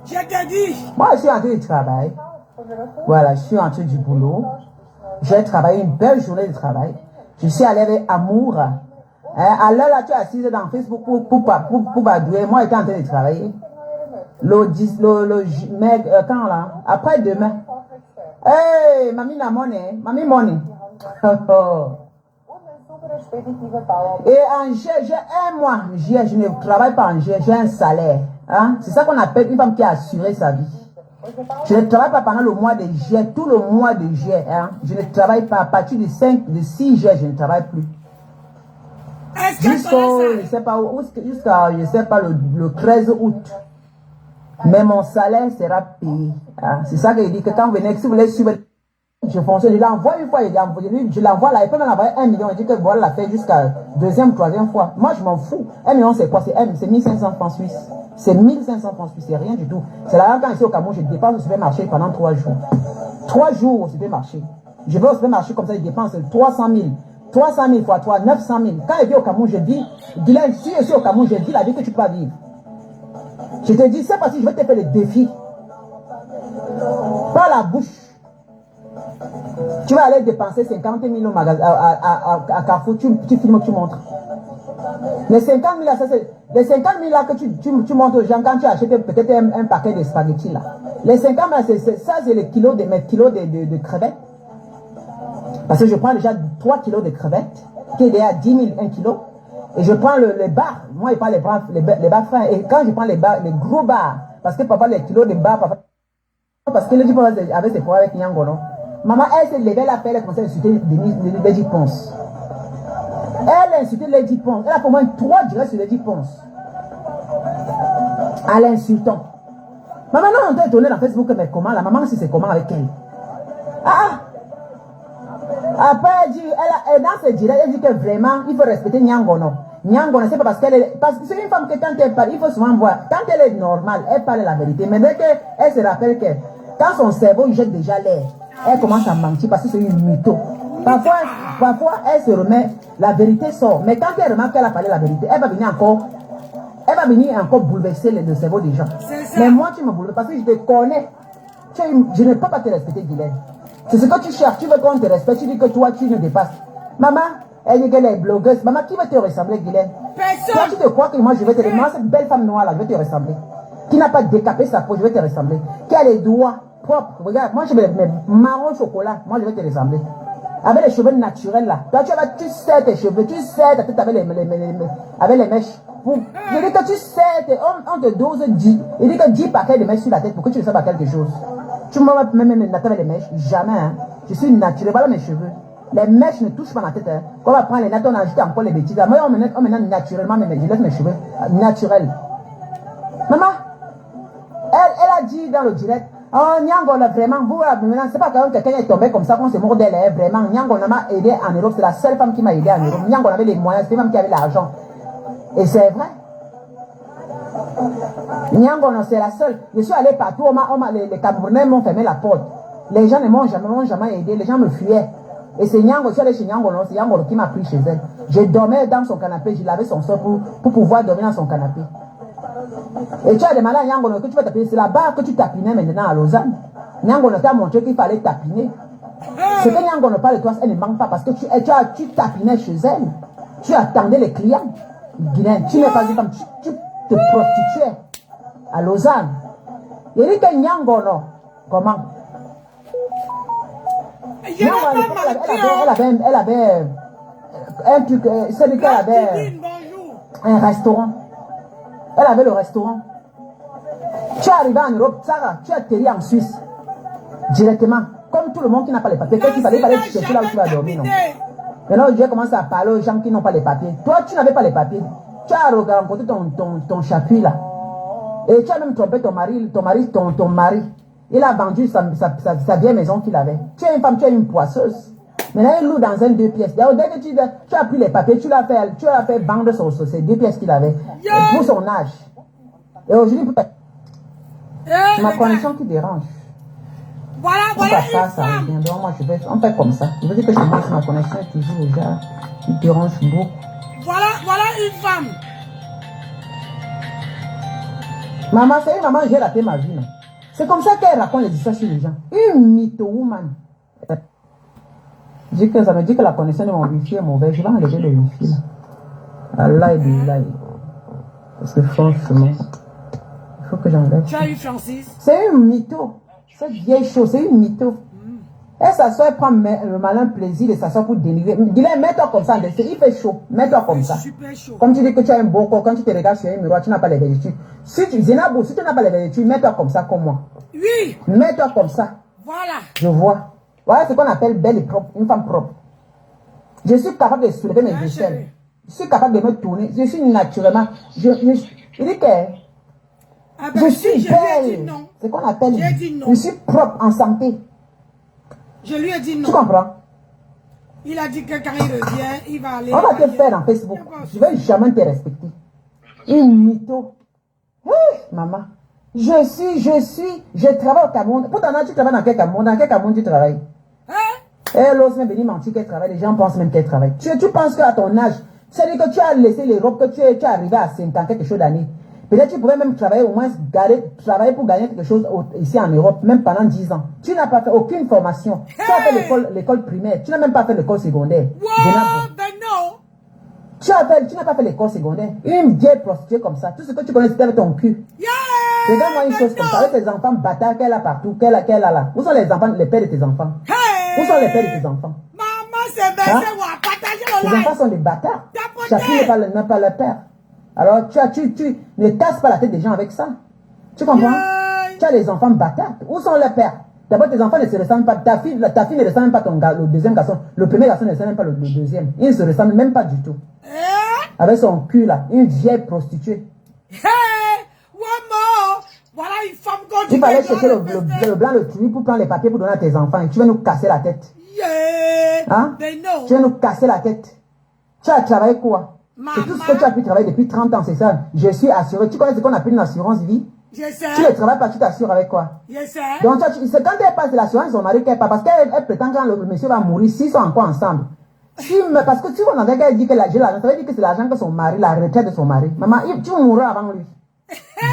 Je te dis. Moi, je suis en train de travailler. Voilà, je suis en train du boulot. J'ai travaillé une belle journée de travail. Je suis allé avec amour. Hein, à l'heure là, tu es assise dans Facebook pour badouer. Moi, j'étais en train de travailler. Quand là? Après demain. Hey, mamie la money. Mamie money. Et en j'ai un mois. Je ne travaille pas en j'ai un salaire. Hein? C'est ça qu'on appelle une femme qui a assuré sa vie. Je ne travaille pas pendant le mois de juillet, tout le mois de juillet. Hein? Je ne travaille pas à partir de 6 juillet, je ne travaille plus. Jusqu'au, je sais pas, jusqu'à, je sais pas, le 13 août. Mais mon salaire sera payé. Hein? C'est ça que je dis que quand vous venez, si vous voulez suivre, je fonctionne, je l'envoie une fois, je l'envoie là, il peut m'en envoyer 1 million, il dit que voilà la fait jusqu'à deuxième, troisième fois. Moi, je m'en fous. 1 million, c'est quoi? C'est 1500 francs suisses. C'est 1500 francs suisses, c'est rien du tout. C'est là quand ici au Cameroun, je dépense au supermarché pendant 3 jours. 3 jours au supermarché. Je vais au supermarché comme ça, je dépense 300 000. 300 000 fois 3, 900 000. Quand je vis au Cameroun, je dis, Guylaine, si je suis au Cameroun, je dis la vie que tu peux pas vivre. Je te dis, c'est parce que je vais te faire le défi. Par la bouche. Tu vas aller dépenser 50 000 au magasin, à Carrefour, tu filmes, tu montres. Les 50 000 là, les 50 000 là que tu montres aux gens quand tu achètes peut-être un paquet de spaghettis là. Les 50 000 ça c'est les kilos de crevettes. Parce que je prends déjà 3 kilos de crevettes, qui est déjà 10 000, 1 kilo. Et je prends les bars. Moi, je prends les bars fins. Et quand je prends les gros bars, parce que papa, les kilos de bars, papa, parce que le dit avec ses problèmes avec Nyango, non? Maman, elle s'est levée là, elle a commencé à insulter Lady Ponce. Elle a insulté Lady Ponce. Elle a pour moi 3 directs sur Lady Ponce. En l'insultant. Maman, non, on t'a étonné dans Facebook, mais comment? La maman, si c'est comment avec elle? Après, elle dit, dans ce direct, elle dit que vraiment, il faut respecter Nyangono. Nyangono, c'est pas parce qu'elle est. Parce que c'est une femme que quand elle parle, il faut souvent voir. Quand elle est normale, elle parle la vérité. Mais dès qu'elle se rappelle que quand son cerveau il jette déjà l'air, elle commence à mentir parce que c'est une mytho. Parfois, elle se remet, la vérité sort. Mais quand elle remarque qu'elle a parlé la vérité, elle va venir encore bouleverser le cerveau des gens. Mais moi, tu me bouleverses parce que je te connais. Je ne peux pas te respecter, Guylaine. C'est ce que tu cherches. Tu veux qu'on te respecte. Tu dis que toi, tu ne dépasses. Maman, elle dit qu'elle est blogueuse. Maman, qui va te ressembler, Guylaine? Personne. Toi, tu te crois que moi, je vais te ressembler. Cette belle femme noire là, je vais te ressembler. Qui n'a pas décapé sa peau, je vais te ressembler. Qui a les doigts propres. Regarde, moi, je vais mes marron chocolat. Moi, je vais te ressembler. Avec les cheveux naturels là. Toi, tu sais tes cheveux. Tu sais ta tête avec les mèches. Je dis que tu sais, on te dose 10. Il dit que 10 paquets de mèches sur la tête pour que tu ne sais pas quelque chose. Tu me vois même avec les mèches, jamais. Hein. Je suis naturel, voilà mes cheveux. Les mèches ne touchent pas ma tête. Hein. Quand on va prendre les nattes, on ajoute encore les bêtises. Moi, on me naturellement, mais je laisse mes cheveux naturels. Maman, elle a dit dans le direct, oh, Nyango, vraiment, vous, maintenant, c'est pas quand quelqu'un est tombé comme ça qu'on se mord d'elle, hein, vraiment. Nyango m'a aidé en Europe, c'est la seule femme qui m'a aidé en Europe. Nyango avait les moyens, c'est une femme qui avait l'argent. Et c'est vrai. Nyangono, c'est la seule. Je suis allé partout, les Camerounais m'ont fermé la porte. Les gens ne m'ont jamais aidé, les gens me fuyaient. Et c'est Nyango, je suis allé chez Nyangono, c'est Nyangono qui m'a pris chez elle. Je dormais dans son canapé, je lavais son sol pour pouvoir dormir dans son canapé. Et tu as demandé à Nyangono que tu vas tapiner, c'est là-bas que tu tapinais maintenant à Lausanne. Nyangono t'a montré qu'il fallait tapiner. Ce que Nyangono parle de toi, elle ne manque pas parce que tu tapinais chez elle. Tu attendais les clients. Guylaine, tu n'es pas une femme, tu te prostituais à Lausanne. Il dit que Nyangono, comment? Elle avait un truc, c'est qu'elle avait un restaurant. Elle avait le restaurant. Tu es arrivé en Europe, Sarah, tu as atterri en Suisse directement. Comme tout le monde qui n'a pas les papiers. Qu'est-ce qu'il fallait chercher là où tu vas dormir, non? Maintenant, Dieu commence à parler aux gens qui n'ont pas les papiers. Toi, tu n'avais pas les papiers. Tu as rencontré ton chapuis là. Et tu as même trompé ton mari. Il a vendu sa vieille maison qu'il avait. Tu es une femme, tu es une poisseuse. Maintenant, il loue dans un 2 pièces. Dès que tu as pris les papiers, tu l'as fait vendre ces 2 pièces qu'il avait. Pour son âge. Et aujourd'hui, c'est ma connexion qui dérange. Voilà ça revient. Donc, moi, on fait comme ça. Je veux dire que chez moi, ma connexion est toujours déjà, il dérange beaucoup. Voilà une femme. Maman, c'est une maman, j'ai raté ma vie. C'est comme ça qu'elle raconte les histoires sur les gens. Une mytho woman. Ça me dit que la connexion de mon wifi est mauvaise. Je vais enlever le wifi là. Allah et Billah. Parce que franchement, il faut que j'enlève. Tu as eu Francis? C'est une mytho. Cette vieille chose, c'est une mytho. Elle s'assoit, elle prend le malin plaisir de s'asseoir pour dénigrer. Dis-le, mets-toi comme ça, il fait chaud. Mets-toi comme ça. Super chaud. Comme tu dis que tu as un beau corps, quand tu te regardes sur un miroir, tu n'as pas les vertus. Si tu n'as pas les vertus, mets-toi comme ça, comme moi. Oui. Mets-toi comme ça. Voilà. Je vois. Voilà ce qu'on appelle belle et propre, une femme propre. Je suis capable de soulever mes échelles. Je suis capable de me tourner. Je suis naturellement. Il dit que Ah ben, je suis belle. C'est qu'on appelle. J'ai dit non. Je suis propre en santé. Je lui ai dit non. Tu comprends? Il a dit que quand il revient, il va aller. On va te faire dans Facebook. Je ne vais jamais te respecter. Une mytho. Hey, maman. Je travaille au Cameroun. Pourtant, tu travailles dans quel Cameroun? Dans quel Cameroun tu travailles? Hein? Elle ose même venir mentir qu'elle travaille. Les gens pensent même qu'elle travaille. Tu penses qu'à ton âge, c'est-à-dire que tu as laissé l'Europe, que tu es arrivé à 50 quelque chose d'années. Peut-être tu pouvais même travailler au moins, travailler pour gagner quelque chose ici en Europe, même pendant 10 ans. Tu n'as pas fait aucune formation. Tu as fait l'école primaire. Tu n'as même pas fait l'école secondaire. Wow, ben non. Tu n'as pas fait l'école secondaire. Une vieille prostituée comme ça. Tout ce que tu connais, c'était avec ton cul. Yeah, Regarde-moi une chose comme ça. Avec tes enfants bâtards qu'elle a partout, qu'elle a là. Où sont les enfants, les pères de tes enfants? Hey. Où sont les pères de tes enfants? Maman, c'est baissé, on va partager le Tes live. enfants sont des bâtards. Tapoter. Chacun n'a pas le père. Alors, tu ne casses pas la tête des gens avec ça. Tu comprends? Yeah. Tu as les enfants bâtards. Où sont leurs pères? D'abord, tes enfants ne se ressemblent pas. Ta fille ne ressemble même pas à le deuxième garçon. Le premier garçon ne ressemble même pas le deuxième. Il ne se ressemble même pas du tout. Avec son cul là, une vieille prostituée. Hey, one more. Voilà une femme qu'on dit. Il fallait chercher le blanc, le truc pour prendre les papiers pour donner à tes enfants. Et tu vas nous casser la tête. Yeah. Hein? Ben non. Tu vas nous casser la tête. Tu as travaillé quoi? C'est tout ce que tu as pu travailler depuis 30 ans, c'est ça. Je suis assuré. Tu connais ce qu'on appelle une assurance vie? Je sais. Tu ne travailles pas, tu t'assures avec quoi? Je sais. Donc, c'est quand elle passe de l'assurance de son mari qu'elle part. Parce qu'elle prétend que le monsieur va mourir s'ils sont encore ensemble. Parce que si on entend qu'elle dit que l'argent, ça veut dire que c'est l'argent que son mari, la retraite de son mari. Maman, tu mourras avant lui.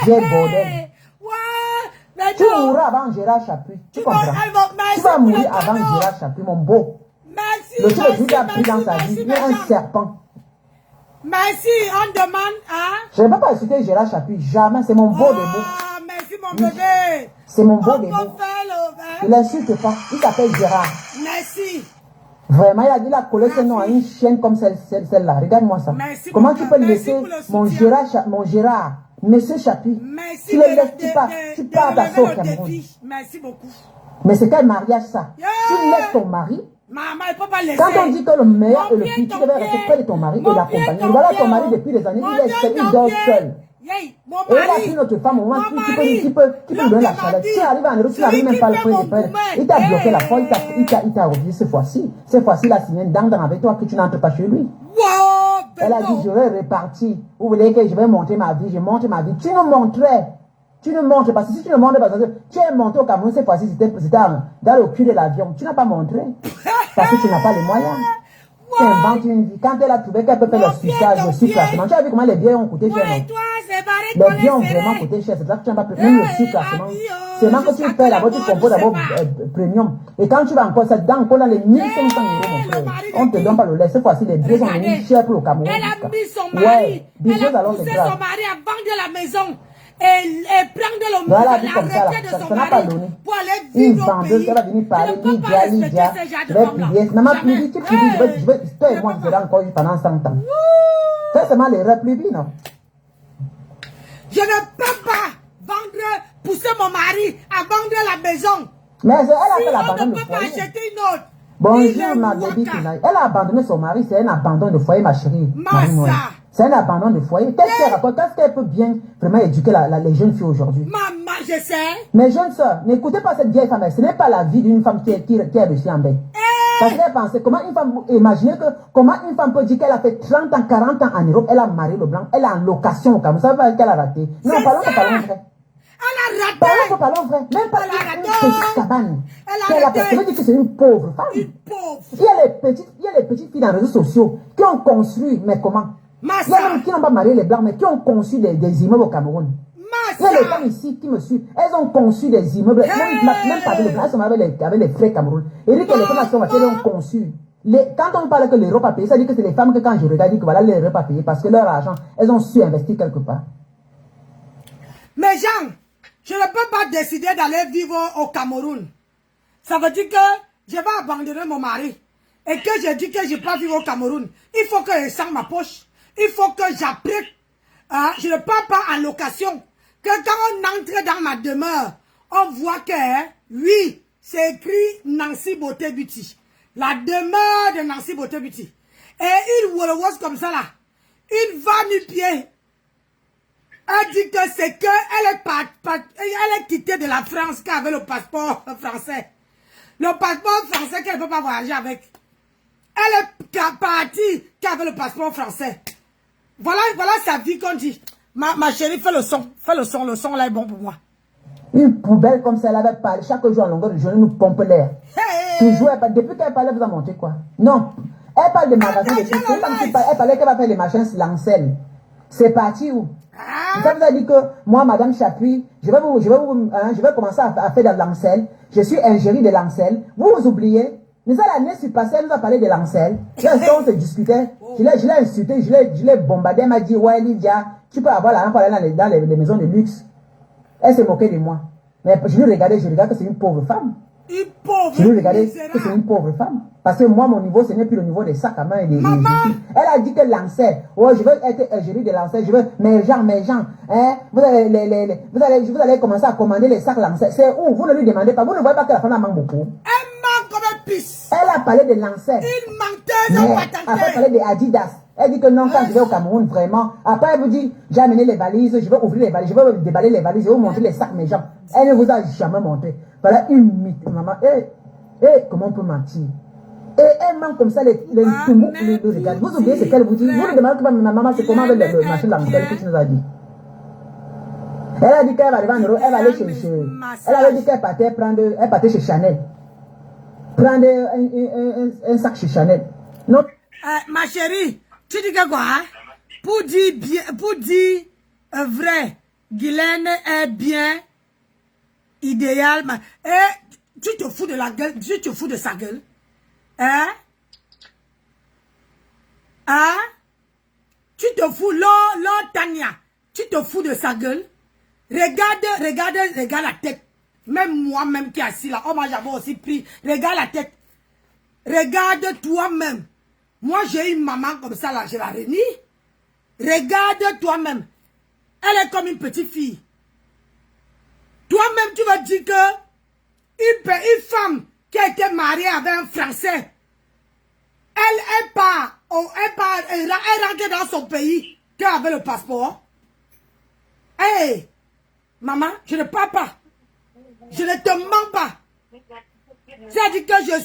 J'ai bordel. Ouais, Tu mourras avant Gérard Chapuis. Tu comprends? Tu vas mourir avant Gérard Chapuis, mon beau. Merci. Le truc qu'il a pris dans sa vie, il est un serpent. Merci, on demande à... Je ne vais pas insulter Gérard Chapuis, jamais. C'est mon beau démon. Ah, merci mon bébé. C'est mon beau démon. Ne l'insulte pas. Il s'appelle Gérard. Merci. Vraiment, il a collé ce nom à une chienne comme celle-là. Regarde-moi ça. Merci, comment tu peux laisser mon Gérard, Monsieur Chapuis, merci tu le laisses, tu pars d'assaut au Cameroun. Merci beaucoup. Mais c'est quel mariage ça? Yeah. Tu laisses ton mari. Maman, il ne peut pas laisser. Quand on dit que le meilleur et le pire, tu devais rester près de ton mari et l'accompagner. Voilà ton mari depuis des années, il est seul, il dort seul. Et il a pris notre femme au moins, tu peux lui donner la chaleur. Tu arrives en Europe, tu n'arrives même pas à le prendre. Il t'a bloqué la foi, il t'a refusé cette fois-ci. Cette fois-ci, il a signé une dent avec toi que tu n'entres pas chez lui. Wow, elle a dit, je vais repartir. Vous voulez que je vais monter ma vie, je monte ma vie. Tu nous montrais. Tu nous montres, parce que si tu nous montres, parce que tu es monté au Cameroun, cette fois-ci, c'était dans le cul de l'avion. Tu n'as pas montré. Parce que tu n'as pas les moyens. Tu inventes une vie. Quand elle a trouvé qu'elle peut faire le suçage, le sucrassement, tu as vu comment les billets ont coûté cher, non? Les billets ont vraiment coûté cher. C'est pour ça que tu n'as pas pris même le sucrassement. C'est même que tu fais d'abord, tu composes d'abord premium. Et quand tu vas encore, ça dans encore dans les 1500 €, mon frère. On ne te donne pas le lait. Cette fois-ci, les billets sont venus chers pour le Cameroun. Elle a mis son mari. Elle a poussé son mari à vendre la maison. Et prendre le voilà, la comme ça, retraite de son ça n'a pas mari donné. pour aller Une vivre au vendeuse, pays. elle va venir parler, Tu ne peux pas respecter ces gens de femmes-là. Maman, Jamais. plus vite, toi et moi, je serai encore pendant 100 ans. C'est seulement l'erreur plus vite, non? Je ne peux pas pousser mon mari à vendre la maison. Mais elle a fait Si on l'abandon ne de peut pas foyer. acheter une autre. Bonjour, ma baby tonight. Elle a abandonné son mari, c'est un abandon de foyer, ma chérie. Massa. C'est un abandon de foyer. Qu'est-ce qu'elle raconte? Qu'est-ce qu'elle peut bien vraiment éduquer les jeunes filles aujourd'hui? Maman, je sais. Mes jeunes soeurs, n'écoutez pas cette vieille femme. Ce n'est pas la vie d'une femme qui est reçue en bain. Parce qu'elle pensait, comment une femme, imaginez comment une femme peut dire qu'elle a fait 30 ans, 40 ans en Europe, elle a marié le blanc, elle est en location au Cameroun. Ça veut pas dire qu'elle a raté. Non, parlons vrai. Elle a raté. Parlons vrai. Même pas une petite cabane. Elle a raté. Ça veut dire que c'est une pauvre femme. Une pauvre. Il y a les petites filles dans les réseaux sociaux qui ont construit, mais comment? Il y a même qui n'ont pas marié les blancs, mais qui ont conçu des immeubles au Cameroun. Il y a les femmes ici qui me suivent. Elles ont conçu des immeubles. Même pas avec les frères Cameroun. Et dit que les femmes elles ont conçu. Quand on parle que l'Europe a payé, ça dit que c'est les femmes que quand je regarde, dit que voilà, l'Europe a payé parce que leur argent, elles ont su investir quelque part. Mais Jean, je ne peux pas décider d'aller vivre au Cameroun. Ça veut dire que je vais abandonner mon mari. Et que je dis que je ne peux pas vivre au Cameroun. Il faut que je sente ma poche. Il faut que j'apprête. Je ne pars pas en location. Que quand on entre dans ma demeure, on voit que, oui, c'est écrit Nancy Beauté Beauty. La demeure de Nancy Beauté Beauty. Et une Wolowos comme ça là. Une va nu-pied. Elle dit que c'est que elle est quittée de la France qu'avec le passeport français. Le passeport français qu'elle ne peut pas voyager avec. Elle est partie qu'avec le passeport français. Voilà sa vie qu'on dit. Ma chérie, fais le son là est bon pour moi. Une poubelle comme ça, elle avait parlé. Chaque jour en longueur de journée, nous pompe l'air. Toujours, depuis qu'elle parlait, vous a montré quoi? Non. Elle parle de magasins de choses. Elle parlait qu'elle va faire les machins Lancel. C'est parti où? Ça vous a dit que moi, Madame Chapuis, je vais commencer à faire de Lancel. Je suis ingérie de Lancel. Vous oubliez? Mais ça, l'année passée, elle nous a parlé de Lancel. On se discutait. Je l'ai insulté, je l'ai bombardé. Elle m'a dit, ouais, Lydia, tu peux avoir l'argent pour aller dans les maisons de luxe. Elle s'est moquée de moi. Mais je regarde que c'est une pauvre femme. Une pauvre Je regardais que c'est une pauvre femme. Parce que moi, mon niveau, ce n'est plus le niveau des sacs à main et des Elle a dit que Lancel, oh, je veux être ingérie de Lancel, je veux, mes gens, hein, vous allez commencer à commander les sacs Lancel. C'est où? Vous ne lui demandez pas. Vous ne voyez pas que la femme a manque beaucoup. Elle manque comme un pisse. Elle a parlé de Lancel. Une menteuse patentée. Elle a parlé de Adidas. Elle dit que non, quand je vais au Cameroun, vraiment. Après, elle vous dit, j'ai amené les valises, je vais ouvrir les valises, je vais déballer les valises, je vais vous montrer les sacs, mes gens. Elle ne vous a jamais montré. Voilà une mythe, maman. Comment on peut mentir? Et elle ment comme ça, les regarde. Vous oubliez ce qu'elle vous dit? Vous lui demandez que ma maman, c'est comment avec le machin Lancel que tu nous as dit? Elle a dit qu'elle va arriver en Europe, elle va aller chez. Elle avait dit qu'elle partait chez Chanel. Prendre un sac chez Chanel. Non. Ma chérie, tu dis que quoi? Pour dire vrai, Guylaine est bien idéal. Tu te fous de la gueule, tu te fous de sa gueule. Hein? Tu te fous, Tania, tu te fous de sa gueule. Regarde la tête. Même moi-même qui est assis là, oh moi j'avais aussi pris. Regarde la tête. Regarde toi-même. Moi j'ai une maman comme ça là, je la renie. Regarde toi-même. Elle est comme une petite fille. Toi-même tu vas dire que une femme qui a été mariée avec un Français, elle rentre dans son pays qu'avec le passeport. Hey, maman, je ne parle pas. Je ne te mens pas. C'est-à-dire que je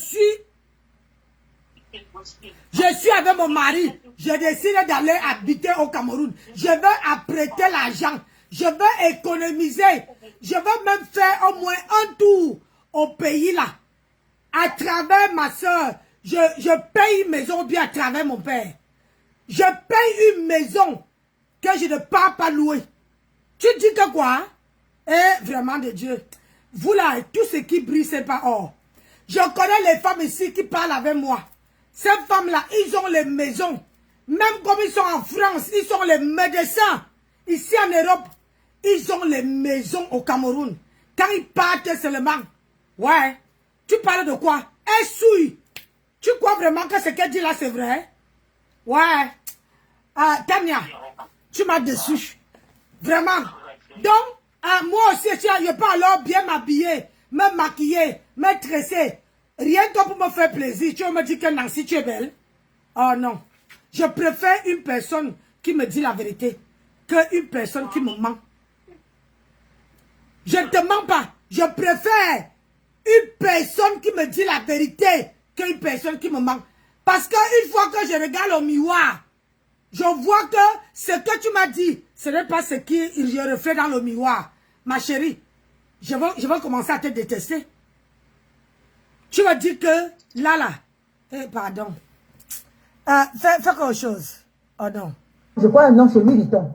suis avec mon mari. Je décide d'aller habiter au Cameroun. Je veux apprêter l'argent. Je veux économiser. Je veux même faire au moins un tour au pays là. À travers ma soeur. Je paye une maison bien à travers mon père. Je paye une maison que je ne peux pas louer. Tu dis que quoi? Eh, vraiment de Dieu. Vous là, tout ce qui brille, c'est pas or. Je connais les femmes ici qui parlent avec moi. Ces femmes-là, ils ont les maisons. Même comme ils sont en France, ils sont les médecins. Ici en Europe, ils ont les maisons au Cameroun. Quand ils partent seulement, ouais, tu parles de quoi? Elle souille. Tu crois vraiment que ce qu'elle dit là, c'est vrai? Ouais. Tania, tu m'as déçu. Vraiment. Donc, moi aussi, je peux alors bien m'habiller, me maquiller, me tresser. Rien que pour me faire plaisir. Tu me dis que Nancy, tu es belle. Oh non. Je préfère une personne qui me dit la vérité qu'une personne qui me ment. Je ne te mens pas. Je préfère une personne qui me dit la vérité qu'une personne qui me ment. Parce qu'une fois que je regarde au miroir, je vois que ce que tu m'as dit, ce n'est pas ce que je reflète dans le miroir. Ma chérie, je vais commencer à te détester. Tu vas dire que, là, pardon. Fais quelque chose. Oh non. Je crois, non, c'est Louis Vuitton.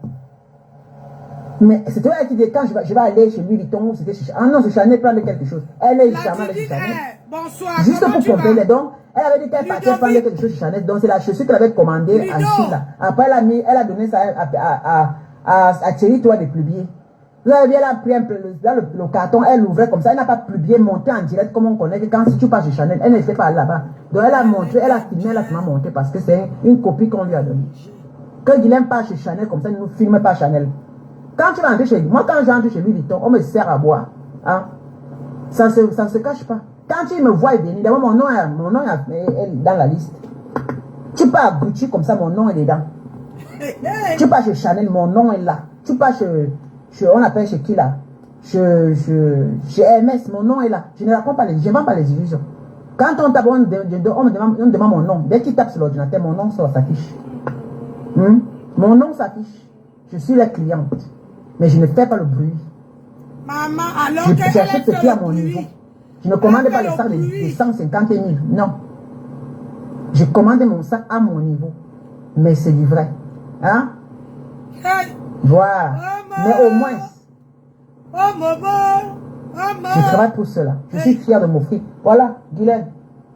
Mais c'était elle qui dit quand je vais aller chez Louis Vuitton, c'était chez Chanel. Ah non, c'est Chanel, prendre quelque chose. Elle est charmante chez Chanel. Bonsoir. Juste pour pomper les dons. Elle avait dit qu'elle partait prendre quelque chose chez Chanel. Donc c'est la chaussure qu'elle avait commandée en Chine. Après elle a donné ça à Thierry Toi de publier. Vous avez vu, elle a pris un peu dans le carton, elle l'ouvrait comme ça. Elle n'a pas publié, monté en direct comme on connaît que quand si tu passes chez Chanel, elle n'était pas là-bas. Donc elle a montré, elle a filmé, elle a seulement monté parce que c'est une copie qu'on lui a donnée. Quand Guilhem passe chez Chanel comme ça, il ne nous filme pas Chanel. Quand tu vas entrer chez lui, moi quand j'entre chez Louis Vuitton, on me sert à boire. Hein? Ça ne se cache pas. Quand tu me vois venir, d'abord mon nom est dans la liste. Tu pars à Gucci comme ça, mon nom est dedans. Tu pars chez Chanel, mon nom est là. Tu pars on appelle chez qui là? Chez Hermès, mon nom est là. Je ne raconte pas je ne vends pas les illusions. Quand on tape, on me demande mon nom. Dès qu'il tape sur l'ordinateur, mon nom s'affiche. Mon nom s'affiche. Je suis la cliente. Mais je ne fais pas le bruit. Maman, alors j'achète ce qui est à mon niveau. Je ne commande pas le sac de 150 000. Non. Je commande mon sac à mon niveau. Mais c'est du vrai. Hein? Voilà. Mais au moins, je travaille pour cela. Je suis fier de m'offrir. Voilà, Guilhem.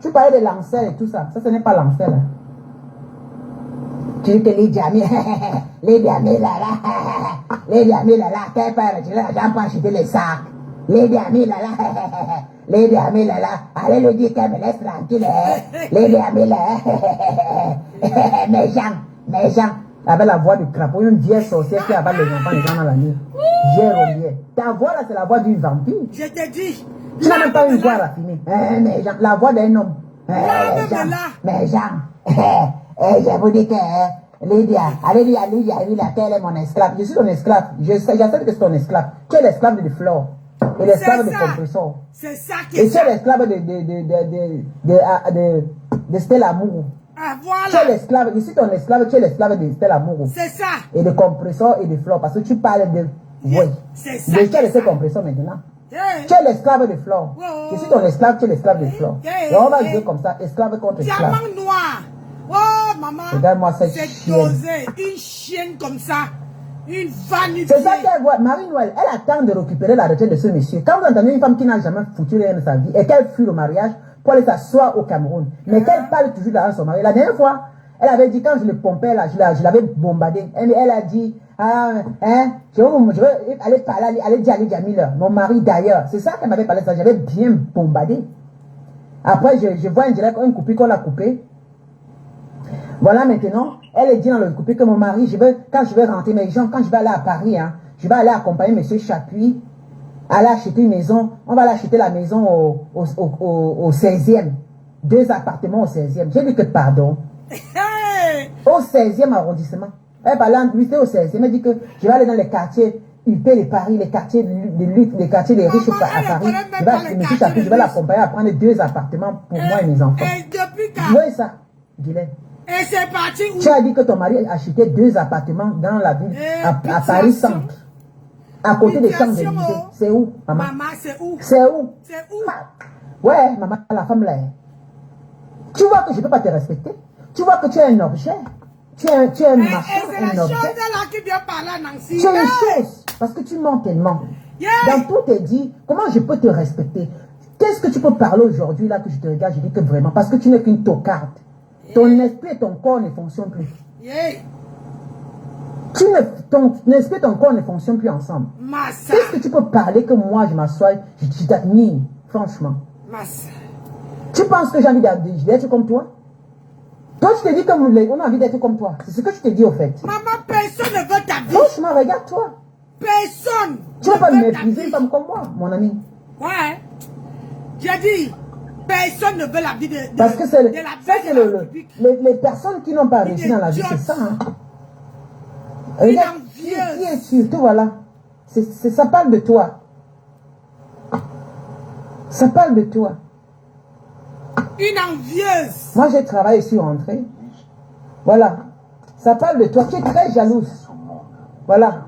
Tu parlais de Lancel et tout ça. Ça, ce n'est pas Lancel. Tu dis que les diamants, qu'elle part retirer l'argent pour acheter les sacs. Les diamants, allez lui dire qu'elle me laisse tranquille. Les diamants, méchant. Avec la voix du crapaud, une vieille sorcière qui abat les enfants, les gens dans la nuit. Vieille. Ta voix là, c'est la voix d'une vampire. Je te dis. Tu n'as même pas une voix raffinée. La voix d'un homme. Méchant. Je vous dis que Lydia, allez dire à Lydia, qu'elle est mon esclave. Je suis ton esclave. J'accepte que c'est ton esclave. Tu es l'esclave de flore. Et l'esclave de compresseur. C'est ça qui est. Et tu es l'esclave de Stella Amour. Ah, voilà. Tu es l'esclave, je suis ton esclave, tu es l'esclave de Stella Amour. C'est ça. Et de compresseur et de flore. Parce que tu parles de. Oui. C'est ça. Tu es le compresseur maintenant. Tu es l'esclave de flore. Je suis ton esclave, tu es l'esclave de flore. Et on va jouer comme ça, esclave contre esclave. Diamant noir. Oh, maman. Regarde-moi cette chienne. C'est dosé. Une chienne comme ça. Une vanité. C'est ça qu'elle voit. Marie-Noël, elle attend de récupérer la retraite de ce monsieur. Quand vous entendez une femme qui n'a jamais foutu rien de sa vie et qu'elle fuit le mariage pour aller s'asseoir au Cameroun, mais qu'elle parle toujours dans son mari. La dernière fois, elle avait dit, quand je le pompais là, je l'avais bombardé. Elle a dit, je veux aller parler, aller dire à Ali Jamil, mon mari d'ailleurs. C'est ça qu'elle m'avait parlé, ça, j'avais bien bombardé. Après, je vois un coupé qu'on a coupé. Voilà, maintenant, elle est dit dans le coupé que mon mari, quand je vais rentrer, mes gens, quand je vais aller à Paris, hein, je vais aller accompagner M. Chapuis, aller acheter une maison. On va aller acheter la maison au 16e. 2 appartements au 16e. J'ai dit que pardon. Au 16e arrondissement. Elle parlait en lui, au 16e. Elle dit que je vais aller dans les quartiers UP de Paris, les quartiers de lutte, les quartiers des riches à Paris. Je vais l'accompagner à prendre 2 appartements pour moi et mes enfants. Tu vois ça, Guilhem? Et c'est parti où? Tu as dit que ton mari a acheté 2 appartements dans la ville, à Paris Centre. À côté des Champs-Élysées. C'est où, maman? Maman, c'est où? C'est où? C'est où? Ouais, maman, la femme là. Tu vois que je ne peux pas te respecter. Tu vois que tu es un objet. Tu es un machin, un objet. C'est la chose là qui vient parler à Nancy. Tu es une chose. Parce que tu mens tellement. Dans tout est dit, comment je peux te respecter? Qu'est-ce que tu peux parler aujourd'hui là que je te regarde? Je dis que vraiment, parce que tu n'es qu'une tocarde. Ton esprit et ton corps ne fonctionnent plus. Ton esprit et ton corps ne fonctionnent plus ensemble. Qu'est-ce que tu peux parler que moi je m'assois, je t'admire, franchement. Tu penses que j'ai envie d'être comme toi? Toi, tu te dis comme on a envie d'être comme toi. C'est ce que je te dis au fait. Maman, personne ne veut ta vie. Franchement, regarde-toi. Personne. Tu ne vas pas me mépriser une femme comme moi, mon ami. Ouais. J'ai dit, personne ne veut la vie de parce que c'est les personnes qui n'ont pas réussi dans la vie, c'est ça. Hein. Regarde, qui est surtout, voilà. Ça parle de toi. Ça parle de toi. Une envieuse. Moi, j'ai travaillé sur entrée. Voilà. Ça parle de toi. Tu es très jalouse. Voilà.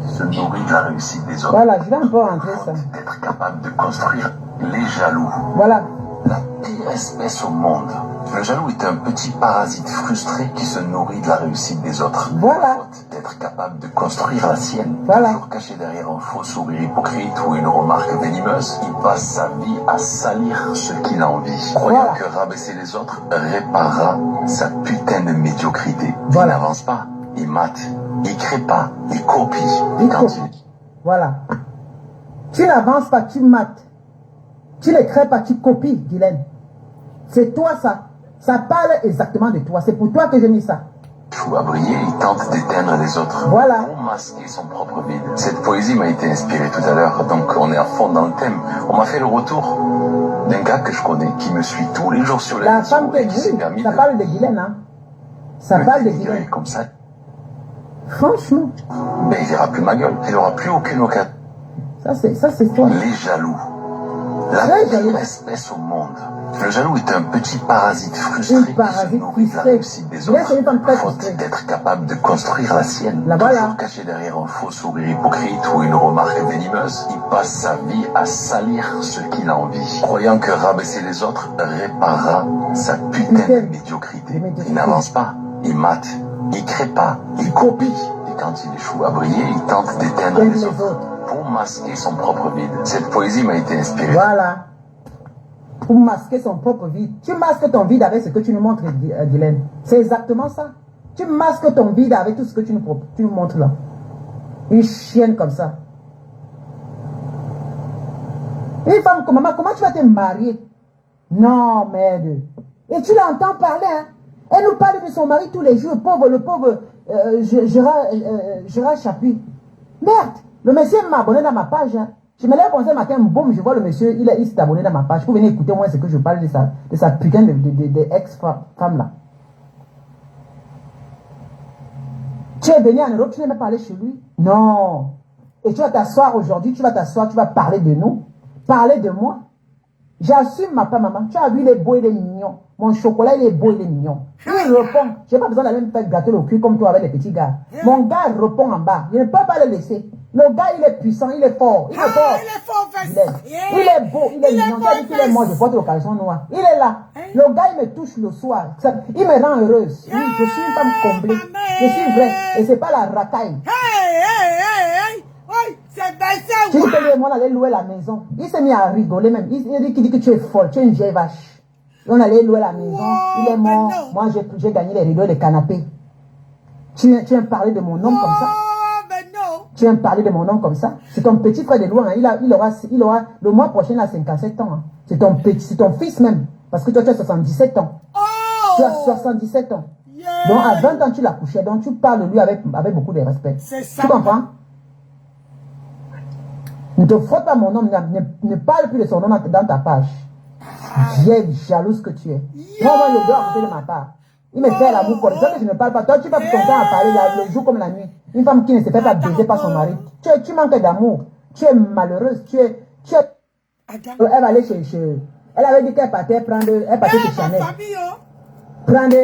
Se nourrit de la réussite des autres. Voilà, je vais un peu rentrer ça. D'être capable de construire les jaloux. Voilà. La pire espèce au monde. Le jaloux est un petit parasite frustré qui se nourrit de la réussite des autres. Voilà. Faute d'être capable de construire la sienne. Voilà. Toujours caché derrière un faux sourire hypocrite ou une remarque venimeuse, il passe sa vie à salir ceux qu'il envie. Croyant Voilà. que rabaisser les autres réparera sa putain de médiocrité. Voilà. Il n'avance pas, il mate, il crée pas, il copie. Il Quand copie. Voilà. Tu n'avances pas, tu mates. Tu ne crées pas, tu copies, Guylaine. C'est toi ça. Ça parle exactement de toi. C'est pour toi que j'ai mis ça. échoue à briller, il tente d'éteindre les autres. Voilà. Pour masquer son propre vide. Cette poésie m'a été inspirée tout à l'heure, donc on est à fond dans le thème. On m'a fait le retour d'un gars que je connais, qui me suit tous les jours sur les La réseaux femme et que qui s'est dit, permis ça de parle de Guylaine, hein. Ça me parle de dénigrer Guylaine. comme ça. Franchement, Mais il verra plus ma gueule, il n'aura plus aucune occasion. ça c'est toi. Les jaloux. La Très pire jaloux. espèce au monde. Le jaloux est un petit parasite frustré Un qui se parasite nourrit de la frustré. réussite des Là, c'est une autres, femme très faute frustrée. d'être capable de construire la sienne. Là, voilà. Toujours caché derrière un faux sourire hypocrite ou une remarque venimeuse, il passe sa vie à salir ceux qu'il envie, croyant que rabaisser les autres réparera sa putain de médiocrité. Il n'avance pas, il mate, il crée pas, il copie. Et quand il échoue à briller, il tente d'éteindre les autres pour masquer son propre vide. Cette poésie m'a été inspirée. Voilà. Pour masquer son propre vide. Tu masques ton vide avec ce que tu nous montres, Guylaine. C'est exactement ça. Tu masques ton vide avec tout ce que tu nous montres là. Une chienne comme ça. Une femme comme maman, comment tu vas te marier? Non, merde. Et tu l'entends parler, hein? Elle nous parle de son mari tous les jours. Le pauvre Gérard Chapuis. Merde. Le monsieur m'a abonné dans ma page, hein. Je me lève ce matin, boum, je vois le monsieur, il s'est abonné dans ma page. Vous venez écouter moi ce que je parle de sa putain de ex-femme là. Tu es venu en Europe, tu n'as même pas parlé chez lui? Non. Et tu vas t'asseoir aujourd'hui, tu vas parler de nous, parler de moi. J'assume ma part, maman. Tu as vu, il est beau, il est mignon. Mon chocolat, il est beau, il est mignon. Il répond. Je n'ai pas besoin d'aller me faire gâter le cul comme toi avec les petits gars. Mon gars répond en bas. Je ne peux pas le laisser. Le gars, il est puissant, il est fort. Il est fort. Il est fort, Il est beau, il est mignon. Tu as dit qu'il est mort, je porte le caleçon noir. Il est là. Le gars, il me touche le soir. Il me rend heureuse. Oui, je suis une femme comblée. Je suis vraie. Et c'est pas la racaille. Oui, c'est baissé. Tu dis que lui, on allait louer la maison. Il s'est mis à rigoler même. Il dit que tu es folle, tu es une vieille vache. On allait louer la maison. Il est mort. Moi, j'ai gagné les rideaux et les canapés. Tu viens parler de mon homme comme ça? Tu viens parler de mon nom comme ça? C'est ton petit frère de loin. Hein. Il aura le mois prochain, il a 57 ans. Hein. C'est ton fils même. Parce que toi, tu as 77 ans. Tu as 77 ans. Donc, à 20 ans, tu l'as couché. Donc, tu parles de lui avec beaucoup de respect. Tu comprends? Ne te frotte pas mon nom. Ne parle plus de son nom dans ta page. Vieille jalouse que tu es. Moi, je dois à côté de ma part. Il me fait l'amour comme ça que je ne parle pas. Toi, tu passes ton temps à parler le jour comme la nuit. Une femme qui ne se fait pas baiser par son mari. Tu manques d'amour. Tu es malheureuse. Elle va aller chez... Elle avait dit qu'elle partait chez Chanel. Prendre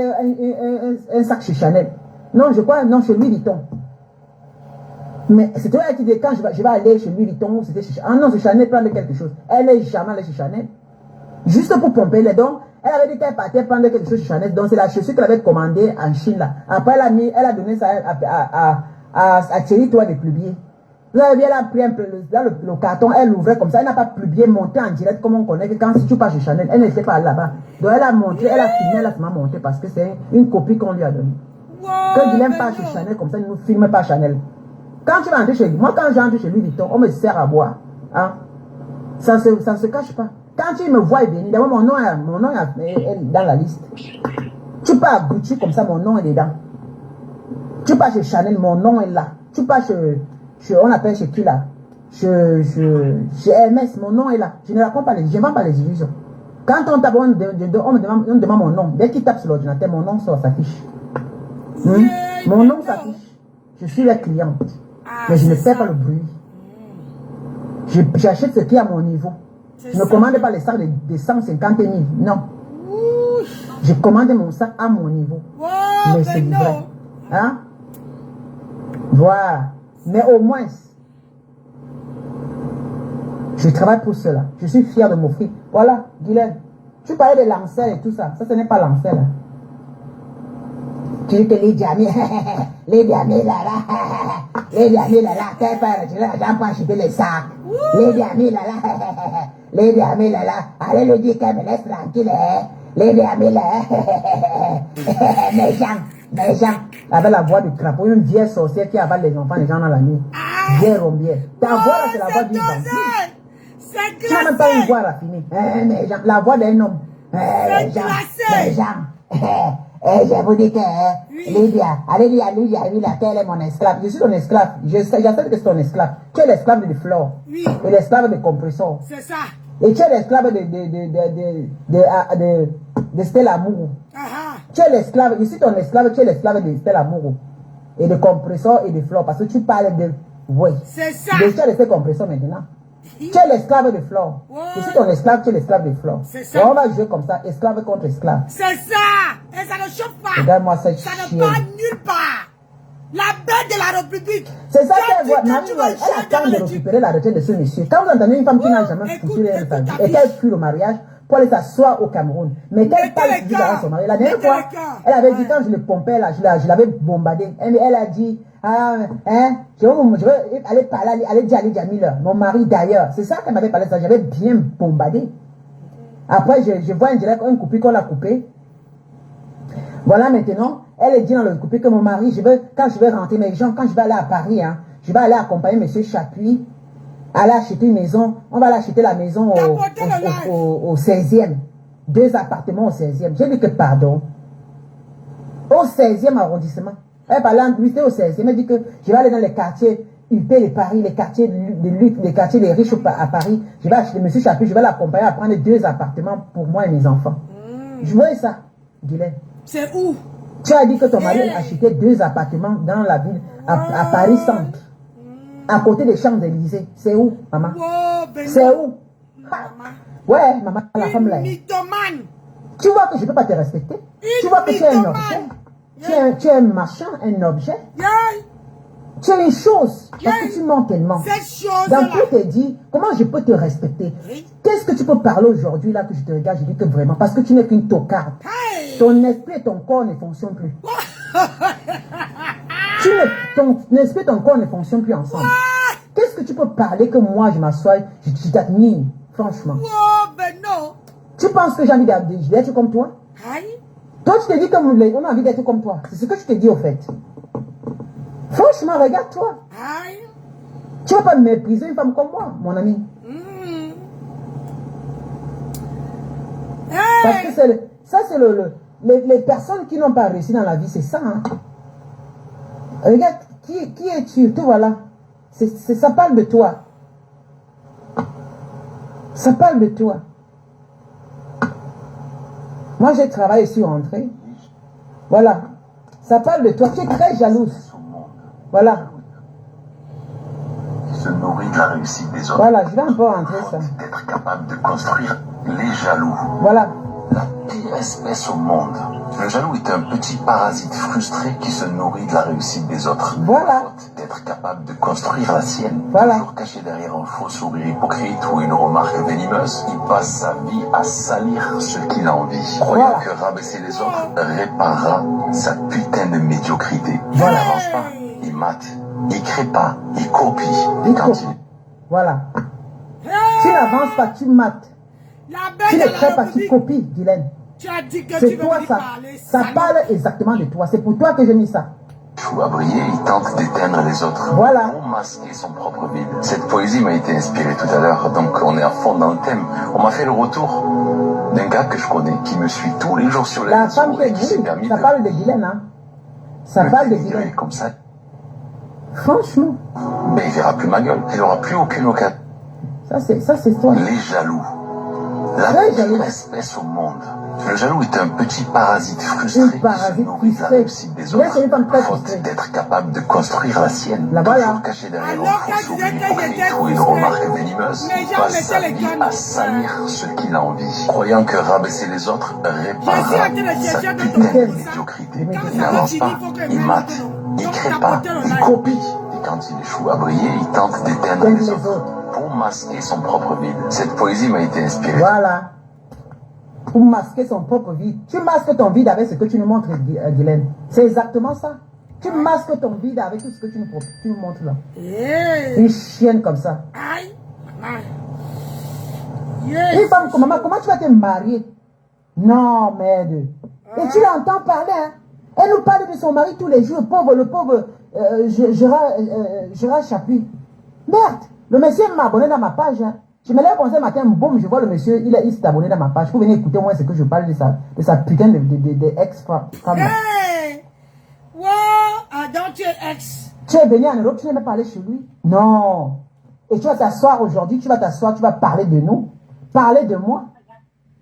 un sac chez Chanel. Non, je crois, non, chez Louis Vuitton. Mais c'est toi qui dit quand je vais aller chez Louis Vuitton, c'était chez Chanel. Ah non, c'est Chanel, prendre quelque chose. Elle n'est jamais allée chez Chanel. Juste pour pomper les dons. Elle avait dit qu'elle partait prendre quelque chose chez Chanel. Donc c'est la chaussure qu'elle avait commandée en Chine là. Après elle a donné ça à Thierry Toi de Plubier. Là, elle a pris le carton, elle l'ouvrait comme ça. Elle n'a pas Plubier monté en direct comme on connaît que quand si tu pars chez Chanel, elle n'était pas là-bas. Donc elle a montré, elle a filmé, elle a seulement monté parce que c'est une copie qu'on lui a donnée. Quand il n'aime pas chez Chanel comme ça, il ne nous filme pas Chanel. Quand tu vas entrer chez lui, moi quand j'entre chez Louis Vuitton, on me sert à boire. Hein? Ça ne se cache pas. Quand tu me vois venir, d'abord mon nom est dans la liste. Tu pars à Gucci comme ça, mon nom est dedans. Tu pars chez Chanel, mon nom est là. Tu pars on appelle chez qui là? Chez Hermès, mon nom est là. Je ne raconte pas je ne vends pas les illusions. Quand on tape, on me demande mon nom. Dès qu'il tape sur l'ordinateur, mon nom s'affiche. Mon nom s'affiche. Je suis la cliente. Mais je ne fais pas le bruit. J'achète ce qui est à mon niveau. Je ne commande pas les sacs de 150 000. Non. Je commande mon sac à mon niveau. Mais c'est vrai. Hein? Voilà. Mais au moins, je travaille pour cela. Je suis fier de m'offrir. Voilà, Guylaine. Tu parlais de Lancel et tout ça. Ça, ce n'est pas Lancel. Tu dis que les diamants, les diamants là, les diamants là, qu'elle fait retirer l'argent pour acheter les sacs. Les diamants là, les diamants là, allez lui dire qu'elle me laisse tranquille. Les diamants là, méchants. Avec la voix du crapaud, une vieille sorcière qui avale les enfants, les gens dans la nuit. Vieille rombière. Ta voix là, c'est la voix d'une femme. Tu n'as même pas une voix raffinée. La voix d'un homme. Les gens. Je vous dis que Lydia, allez dire à Lydia, qu'elle est mon esclave. Je suis ton esclave. J'accepte que c'est ton esclave. Tu es l'esclave de Flore. Oui. Et l'esclave de Compressor. C'est ça. Et tu es l'esclave de Stella Amourou. Tu es l'esclave, je suis ton esclave, tu es l'esclave de Stella Amourou. Et de Compressor et de Flore. Parce que tu parles de... Oui. C'est ça. De tu es resté Compressor maintenant. Tu es l'esclave de Flore. Ouais. Je suis ton esclave, tu es l'esclave de Flore. C'est ça. Et on va jouer comme ça, esclave contre esclave. C'est ça. Et ça ne choque pas. Regarde-moi cette Ça ne chienne. part nulle part. La bête de la République. C'est ça qu'elle voit. Marie, Marie, elle attend de récupérer la retraite de ce monsieur. Quand vous entendez une femme qui n'a jamais touché elle sa vie et qu'elle fuit le mariage pour aller s'asseoir au Cameroun, mais qu'elle parle de dans son mari. La dernière fois, elle avait dit, quand je le pompais là, je l'avais bombardé. Elle a dit, je vais aller parler, aller dire à Ali Jamil, mon mari d'ailleurs. C'est ça qu'elle m'avait parlé, ça, j'avais bien bombardé. Après, je vois un direct, un coupé qu'on a coupé. Voilà maintenant, elle dit dans le coupé que mon mari, quand je vais rentrer, mes gens, quand je vais aller à Paris, hein, je vais aller accompagner M. Chapuis, aller acheter une maison. On va aller acheter la maison au 16e. 2 appartements au 16e. J'ai dit que pardon. Au 16e arrondissement. Elle parlait en plus, au 16e. Elle dit que je vais aller dans les quartiers UP de Paris, les quartiers de lutte, les quartiers des riches à Paris. Je vais acheter M. Chapuis, je vais l'accompagner à prendre 2 appartements pour moi et mes enfants. Je vois ça, Guylaine. C'est où? Tu as dit que ton mari a acheté 2 appartements dans la ville, à Paris Centre, à côté des Champs-Élysées. C'est où, maman? C'est où? Ouais, maman, la femme là. Tu vois que je ne peux pas te respecter. Tu vois que tu es un objet. Tu es un machin, un objet. Tu es une chose. Parce que tu mens tellement. Donc, pour te dire, comment je peux te respecter? Qu'est-ce que tu peux parler aujourd'hui là que je te regarde? Je dis que vraiment, parce que tu n'es qu'une tocarde. Ton esprit et ton corps ne fonctionnent plus. Ton esprit et ton corps ne fonctionnent plus ensemble. Qu'est-ce que tu peux parler que moi je m'assois, je t'admire, franchement. Tu penses que j'ai envie d'être comme toi? Toi tu te dis qu'on a envie d'être comme toi. C'est ce que tu te dis au fait. Franchement, regarde-toi. Tu ne vas pas mépriser une femme comme moi, mon ami. Parce que ça c'est les personnes qui n'ont pas réussi dans la vie, c'est ça. Hein. Regarde, qui es-tu? Te voilà. Ça parle de toi. Ça parle de toi. Moi, j'ai travaillé sur Entrée. Voilà. Ça parle de toi. Tu es très jalouse. Voilà. Se nourrit de la réussite des autres. Voilà, je vais un peu rentrer ça. D'être capable de construire les jaloux. Voilà. La pire espèce au monde. Le jaloux est un petit parasite frustré qui se nourrit de la réussite des autres. Voilà. Faute d'être capable de construire la sienne. Voilà. Toujours caché derrière un faux sourire hypocrite ou une remarque venimeuse, il passe sa vie à salir ce qu'il envie. Croyant que rabaisser les autres réparera sa putain de médiocrité. Voilà. Il n'avance pas, il mate, il crée pas, il copie. Et quand il... Voilà. Tu n'avances pas, tu mates. Tu ne crées pas, tu copies, Guylaine. C'est toi ça. Ça parle exactement de toi. C'est pour toi que j'ai mis ça. Chou à briller, il tente d'éteindre les autres. Voilà. Pour masquer son propre vide. Cette poésie m'a été inspirée tout à l'heure, donc on est à fond dans le thème. On m'a fait le retour d'un gars que je connais, qui me suit tous les jours sur les La femme réseaux et qui s'est qui permis ça parle de Guylaine, hein. Ça parle de Guylaine. comme ça. Franchement. Mais il verra plus ma gueule. Il n'aura plus aucune occasion. Ça c'est toi. Les jaloux. La pire espèce au monde. Le jaloux est un petit parasite frustré qui se nourrit de la réussite des autres, faute d'être capable de construire la sienne. Toujours caché derrière un faux sourire hypocrite ou une remarque venimeuse, il passe sa vie à salir ce qu'il envie, croyant que rabaisser les autres réparera sa putain de médiocrité. Il n'avance pas, il mate, il crée pas, il copie. Et quand il échoue à briller, il tente d'éteindre les autres pour masquer son propre vide. Cette poésie m'a été inspirée. Voilà. pour masquer son propre vide. Tu masques ton vide avec ce que tu nous montres, Guylaine. C'est exactement ça. Tu masques ton vide avec tout ce que tu nous montres là. Une chienne comme ça. Une femme comme maman, comment tu vas te marier? Non, merde. Et tu l'entends parler, hein? Elle nous parle de son mari tous les jours, le pauvre Gérard Chapuis. Merde, le monsieur m'a abonné dans ma page. Hein. Je me lève ce matin, boum, je vois le monsieur, il s'est abonné dans ma page. Vous venez écouter moi ce que je parle de sa putain de ex-femme. Hey! Wow! Donc tu es ex. Tu es venu en Europe, tu n'as même pas parlé chez lui? Non. Et tu vas t'asseoir aujourd'hui, tu vas parler de nous, parler de moi.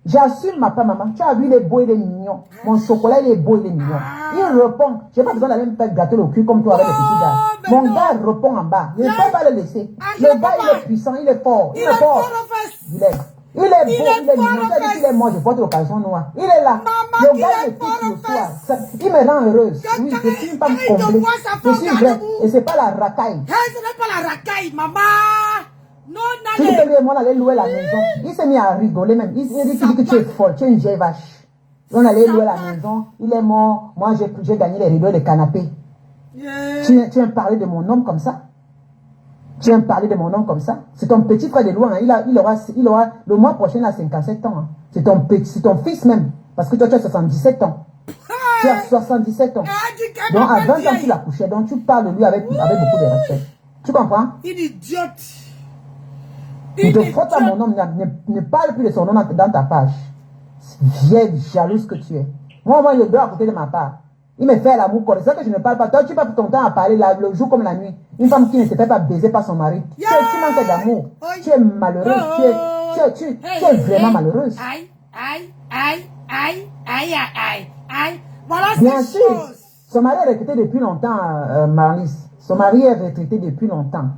J'assume ma part, maman. Tu as vu, il est beau, il est mignon. Mon chocolat, il est beau, il est mignon. Il répond. Je n'ai pas besoin d'aller me faire gâter le cul comme toi avec les petits gars. Mon gars répond en bas. Je ne peux pas le laisser. Le gars, il est puissant, il est fort. Il est fort. Il est beau, il est mignon. Tu as dit qu'il est mort, je porte l'occasion noire. Il est là. Le gars, il est tout le soir. Il me rend heureuse. Oui, je suis une femme complète. Je suis vraie. Et ce n'est pas la racaille. Ce n'est pas la racaille, maman. Non, tu dis que lui et moi, on allait louer la maison. Il s'est mis à rigoler même. Il dit que tu es folle, tu es une vieille vache. On allait louer la maison. Il est mort. Moi, j'ai gagné les rideaux et les canapés. Tu viens parler de mon homme comme ça? Tu viens parler de mon homme comme ça? C'est ton petit frère de loin. Hein. Il aura, le mois prochain, il a 57 ans. Hein. C'est ton fils même. Parce que toi, tu as 77 ans. Tu as 77 ans. Donc, à 20 ans, tu l'as couché. Donc, tu parles de lui avec beaucoup de respect. Tu comprends? Il est idiote. Ne te frotte à mon homme, ne parle plus de son nom dans ta page. Vieille jalouse que tu es. Moi, il doit à côté de ma part. Il me fait l'amour, c'est ça que je ne parle pas. Toi, tu passes ton temps à parler le jour comme la nuit. Une femme qui ne se fait pas baiser par son mari. Tu manques d'amour. Tu es malheureuse. Tu es vraiment malheureuse. Aïe. Voilà bien ces sûr. choses. Son mari est retraité depuis longtemps, Marlis. Son mari est retraité depuis longtemps.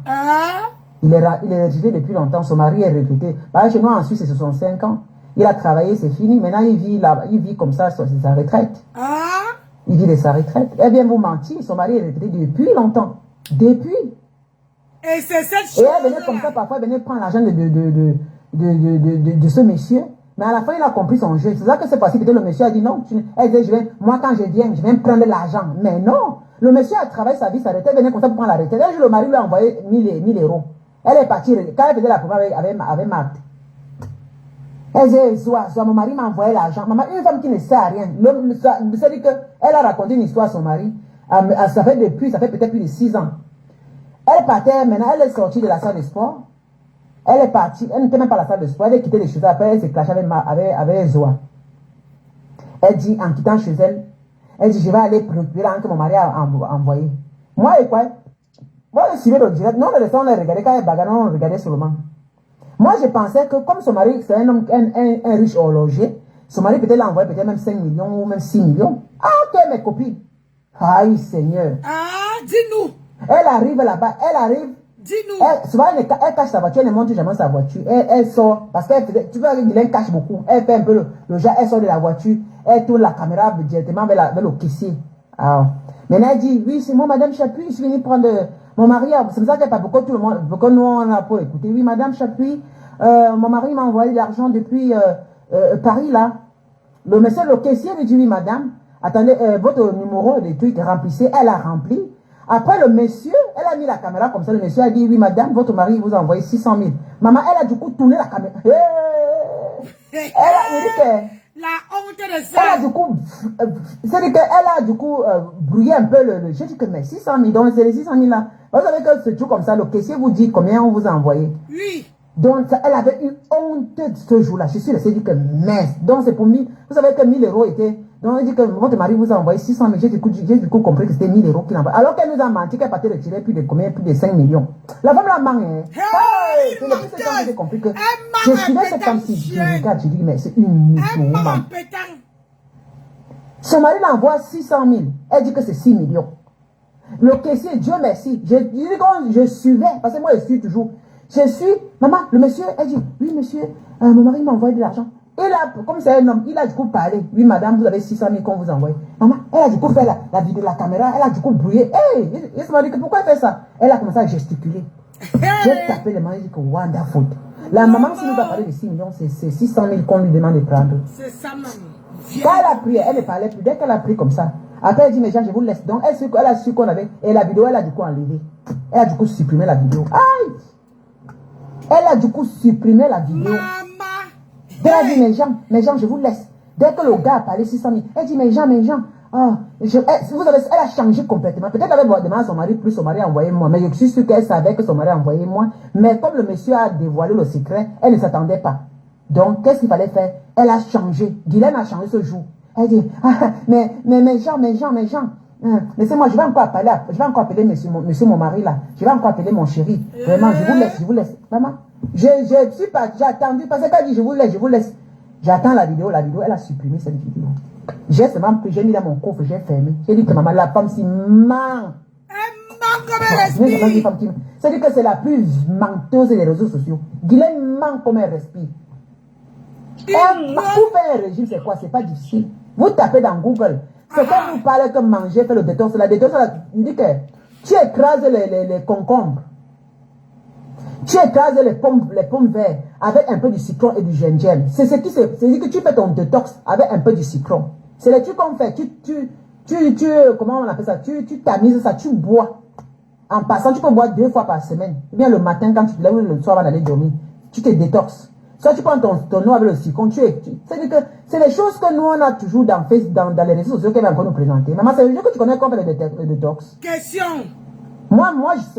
Il est retraité depuis longtemps. Son mari est retraité. Bah, chez nous, en Suisse, c'est 65 ans. Il a travaillé, c'est fini. Maintenant, il vit comme ça, c'est sa retraite. Il vit de sa retraite. Eh bien, vous mentez. Son mari est retraité depuis longtemps. Depuis. Et c'est cette chose. Et elle venait comme ça, parfois, elle venait prendre l'argent de ce monsieur. Mais à la fin, il a compris son jeu. C'est ça que c'est passé. Peut-être le monsieur a dit non. Elle disait, moi, quand je viens, je viens prendre l'argent. Mais non. Le monsieur a travaillé sa vie, sa retraite. Elle venait comme ça pour prendre la retraite. Un jour, le mari lui a envoyé 1000 euros. Elle est partie. Quand elle faisait la première avec Marthe. Elle disait, Zoa, mon mari m'a envoyé l'argent. Maman, une femme qui ne sait à rien. C'est-à-dire qu'elle a raconté une histoire à son mari. Ça fait peut-être plus de 6 ans. Elle partait, maintenant, elle est sortie de la salle de sport. Elle est partie, elle n'était même pas à la salle de sport. Elle a quitté les choses. Après, elle s'est clashée avec Zoa. Elle dit, en quittant chez elle, elle dit, je vais aller procurer l'argent que mon mari a envoyé. Moi, et quoi? Moi, je suivais le direct. Non, le restaurant, on regardait quand elle bagarre, on regardait seulement. Moi, je pensais que comme son mari, c'est un homme, un riche horloger, son mari peut-être l'a envoyé peut-être même 5 millions ou même 6 millions. Ah, ok, mes copines. Aïe, Seigneur. Dis-nous. Elle arrive là-bas, Dis-nous. Souvent, elle cache sa voiture, elle ne montre jamais sa voiture. Elle sort, parce qu'elle faisait, tu vois, elle cache beaucoup. Elle fait un peu le genre, elle sort de la voiture, elle tourne la caméra directement vers le caissier. Alors, maintenant, elle dit, oui, c'est moi, Madame Chapuis, je suis venue prendre mon mari. C'est ça qu'elle parle, pourquoi tout le monde, pourquoi nous, on a pour écouter. Oui, Madame Chapuis, mon mari m'a envoyé de l'argent depuis Paris, là. Le monsieur, le caissier lui dit, oui, madame, attendez, votre numéro de truc, remplissez. Elle a rempli. Après, le monsieur, elle a mis la caméra comme ça. Le monsieur a dit, oui, madame, votre mari vous a envoyé 600 000. Maman, elle a du coup tourné la caméra. Elle a dit que... La honte de ça. Elle a du coup... C'est-à-dire qu'elle a du coup brouillé un peu le... J'ai dit que, mais 600 000, donc c'est les 600 000 là. Vous savez que ce truc comme ça, le caissier vous dit combien on vous a envoyé. Oui. Donc, elle avait eu honte ce jour-là. Je suis restée dit que, mince. Donc, c'est pour 1000. Vous savez que 1000 euros étaient... Donc, elle dit que votre mari vous a envoyé 600 000. J'ai du coup compris que c'était 1000 euros qu'il a envoyé. Alors qu'elle nous a menti qu'elle partait retirer plus de 5 millions. La femme l'a manqué. Hey, c'est le plus de temps que j'ai compris que je suivais cette femme si je regarde, je dis, mais c'est une woman. Son mari l'envoie 600 000. Elle dit que c'est 6 millions. Le caissier, Dieu merci. Je suivais, parce que moi je suis toujours. Je suis, maman, le monsieur, elle dit, oui monsieur, mon mari m'a envoyé de l'argent. Et là, comme c'est un homme, il a du coup parlé. Oui, madame, vous avez 600 000 qu'on vous envoie. Maman, elle a du coup fait la vidéo de la caméra, elle a du coup brouillé. Hey, il m'a dit que pourquoi elle fait ça? Elle a commencé à gesticuler. J'ai tapé les mains, j'ai dit que wonderful. La maman, si nous va parler de 6 millions, c'est 600 000 qu'on lui demande de prendre. C'est ça, maman. Quand elle a pris, elle ne parlait plus. Dès qu'elle a pris comme ça, après elle dit, mais gens, je vous laisse. Donc, elle a su qu'on avait. Et la vidéo, elle a du coup enlevé. Elle a du coup supprimé la vidéo. Aïe! Elle a du coup supprimé la vidéo. Maman! Elle a dit, mes gens, je vous laisse. Dès que le gars a parlé 600 000, elle dit, mes gens, oh, vous savez, elle a changé complètement. Peut-être qu'elle avait demandé à son mari, plus son mari a envoyé moins. Mais je suis sûr qu'elle savait que son mari a envoyé moins. Mais comme le monsieur a dévoilé le secret, elle ne s'attendait pas. Donc, qu'est-ce qu'il fallait faire? Elle a changé. Guylaine a changé ce jour. Elle dit, mais mes gens. Laissez-moi, je vais encore appeler monsieur mon mari là. Je vais encore appeler mon chéri. Vraiment, je vous laisse. Vraiment. J'ai attendu parce qu'elle dit, je vous laisse. J'attends la vidéo, elle a supprimé cette vidéo. J'ai mis dans mon coffre, j'ai fermé. J'ai dit que maman, la femme s'y ment. Elle ment comme elle respire. C'est-à-dire que c'est la plus menteuse des réseaux sociaux. Guylaine ment comme elle respire. Pour faire un régime, c'est quoi? C'est pas difficile. Vous tapez dans Google. C'est quand vous parlez que manger, faire le détox. La détox, il dit que tu écrases les concombres. Tu écrases les pommes vertes avec un peu du citron et du gingembre. C'est ce qui c'est dit que tu fais ton détox avec un peu du citron. C'est le truc qu'on fait. Comment on appelle ça? Tu tamises ça, tu bois. En passant, tu peux boire 2 fois par semaine. Ou bien le matin quand tu te lèves, le soir avant d'aller dormir. Tu te détoxes. Soit tu prends ton eau avec le citron, c'est-à-dire que c'est les choses que nous on a toujours dans les réseaux sociaux qu'elle va encore nous présenter. Maman, c'est le jeu que tu connais qu'on fait le détox. Question. Moi,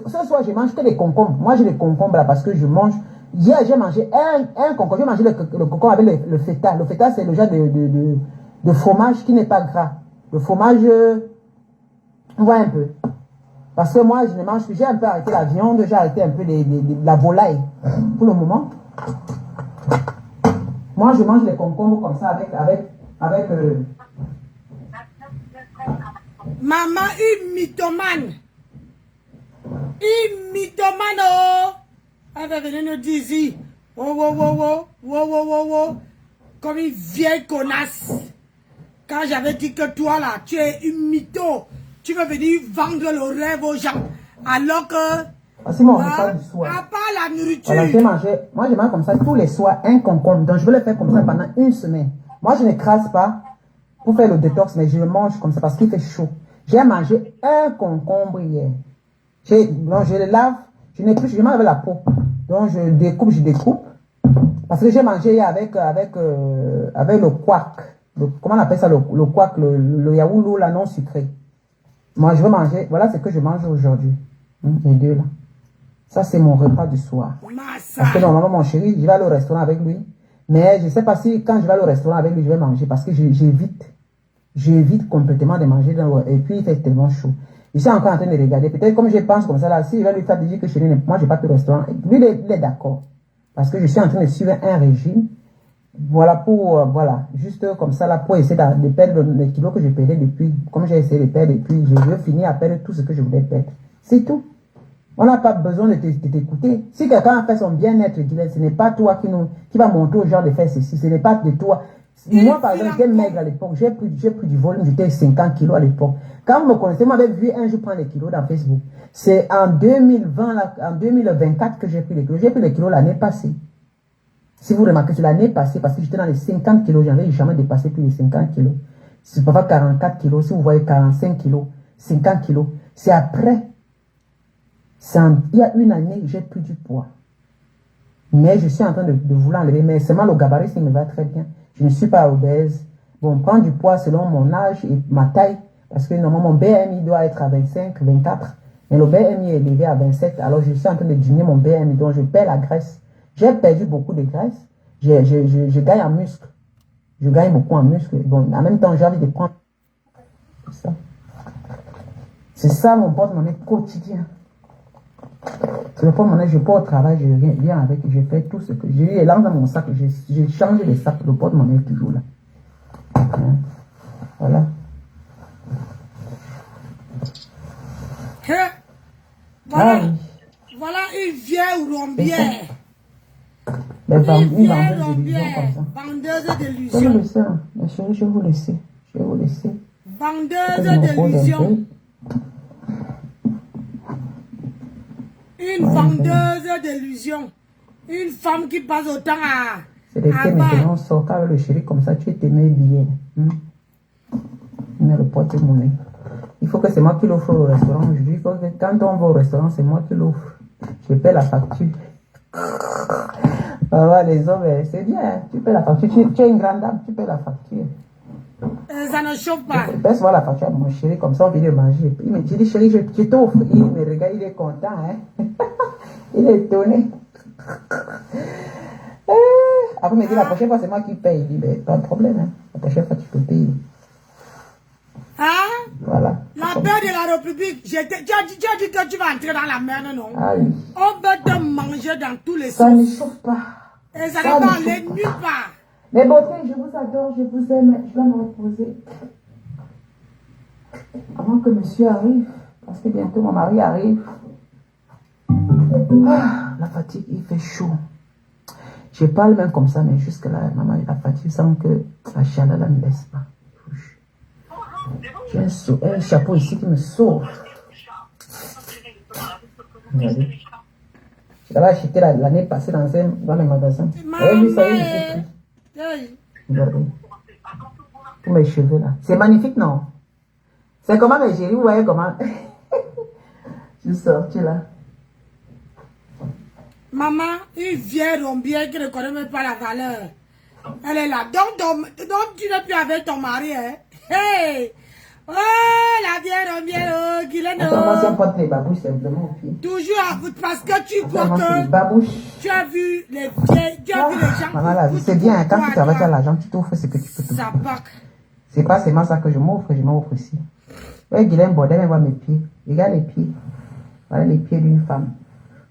ce soir, je mange que des concombres. Moi, j'ai des concombres là parce que je mange. Hier, j'ai mangé un concombre. J'ai mangé le concombre avec le feta. Le feta, c'est le genre de fromage qui n'est pas gras. Le fromage, on voit un peu. Parce que moi, je ne mange plus. J'ai un peu arrêté la viande, j'ai arrêté un peu la volaille pour le moment. Moi, je mange les concombres comme ça avec Maman, une mythomane. Une mythomane, oh. Elle va venir nous dire ici. Comme une vieille connasse. Quand j'avais dit que toi là, tu es une mytho. Tu veux venir vendre le rêve aux gens. Alors que... C'est mon repas du soir. À part la nourriture. Voilà, moi, je mange comme ça tous les soirs un concombre. Donc, je vais le faire comme ça pendant 1 semaine. Moi, je ne crase pas pour faire le détox, mais je le mange comme ça parce qu'il fait chaud. J'ai mangé un concombre hier. Je le lave. Je mange avec la peau. Donc, je découpe. Parce que j'ai mangé avec le couac. Comment on appelle ça, le couac, le yaourt là, non sucré. Moi, je vais manger. Voilà ce que je mange aujourd'hui. Les deux là. Ça, c'est mon repas du soir. Parce que normalement, mon chéri, je vais aller au restaurant avec lui. Mais je ne sais pas si quand je vais aller au restaurant avec lui, je vais manger. Parce que j'évite complètement de manger. Et puis, il fait tellement chaud. Je suis encore en train de regarder. Peut-être comme je pense comme ça, là, si je vais lui faire dire que chéri, moi, je n'ai pas pu au restaurant. Lui, il est d'accord. Parce que je suis en train de suivre un régime. Voilà, juste comme ça, là, pour essayer de perdre les kilos que je perdais depuis. Comme j'ai essayé de perdre, et puis je veux finir à perdre tout ce que je voulais perdre. C'est tout. On n'a pas besoin de t'écouter. Si quelqu'un a fait son bien-être, ce n'est pas toi qui va montrer aux gens de faire ceci. Ce n'est pas de toi. Moi, par exemple, j'étais maigre à l'époque. J'ai pris du volume. J'étais 50 kilos à l'époque. Quand vous me connaissez, vous m'avez vu un jour prendre les kilos dans Facebook. C'est en 2020, en 2024 que j'ai pris les kilos. J'ai pris les kilos l'année passée. Si vous remarquez, c'est l'année passée parce que j'étais dans les 50 kilos. Je n'avais jamais dépassé plus de 50 kilos. C'est parfois 44 kilos. Si vous voyez 45 kilos, 50 kilos. C'est après. Il y a 1 année, j'ai pris du poids. Mais je suis en train de vouloir enlever. Mais seulement le gabarit, ça me va très bien. Je ne suis pas obèse. Bon, prendre du poids selon mon âge et ma taille. Parce que normalement, mon BMI doit être à 25, 24. Mais le BMI est élevé à 27. Alors, je suis en train de diminuer mon BMI. Donc, je perds la graisse. J'ai perdu beaucoup de graisse. Je gagne en muscle. Je gagne beaucoup en muscle. Bon, en même temps, j'ai envie de prendre ça. C'est ça mon porte-monnaie quotidien. C'est le porte-monnaie, je pars au travail, je viens avec, je fais tout ce que j'ai les langues dans mon sac, j'ai changé les sacs, le porte-monnaie est toujours là. Hein? Voilà. Voilà une vieille rombière. Une vendeuse d'illusions comme ça. Vendeuse d'illusions. Je vais vous laisser, ma chérie, je vais vous laisser. Vendeuse d'illusions. Une vendeuse d'illusions. Une femme qui passe autant à... C'est des faits maintenant, on sort avec le chéri comme ça, tu es t'aimé bien. Mais le porte-monnaie. Il faut que c'est moi qui l'offre au restaurant aujourd'hui. Il faut que quand on va au restaurant, c'est moi qui l'offre. Je paie la facture. Ah, les hommes, c'est bien. Hein. Tu paies la facture. Tu es une grande dame, tu paies la facture. Ça ne chauffe pas. Passe-moi la facture à mon chéri, comme ça on vient de manger. Il me dit, chéri, je t'offre. Il me regarde, il est content. Hein? Il est étonné. Après, il me dit, la prochaine fois, c'est moi qui paye. Il dit, mais pas de problème. Hein? La prochaine fois, tu peux payer. Hein? Voilà. La paix de la République, tu as dit que tu vas entrer dans la merde, non? Ah oui. On va te manger dans tous les Ça ne sens. chauffe pas. Et ça ne va aller nulle part. Mais beauté, je vous adore, je vous aime. Je dois me reposer. Avant que monsieur arrive, parce que bientôt mon mari arrive. Ah, la fatigue, il fait chaud. Je parle même comme ça, mais jusque là, maman, la fatigue, sans que la chaleur là ne laisse pas. J'ai un chapeau ici qui me sauve. Regardez. Je l'avais acheté l'année passée dans le magasin. Regardez, ça y est, regardez. Tous mes cheveux là. C'est magnifique, non? C'est comment mes chéris, vous voyez comment? Je suis sortie là. Maman, une vieille rombière qui ne connaît même pas la valeur. Elle est là. Donc tu n'es plus avec ton mari, hein? Hey! Oh, la vieille rombière, oh, Guylaine, Attends, si on porte les babouches, simplement, puis. toujours parce que tu crois que tu as vu les vieilles, tu as vu les gens. Maman, la vie, c'est bien, quand tu travailles à l'argent, tu t'offres ce que tu peux te ça faire. C'est pas seulement ça que je m'offre aussi. Ouais, Guylaine Bordet, mais voir mes pieds. Regarde les pieds. Voilà les pieds d'une femme.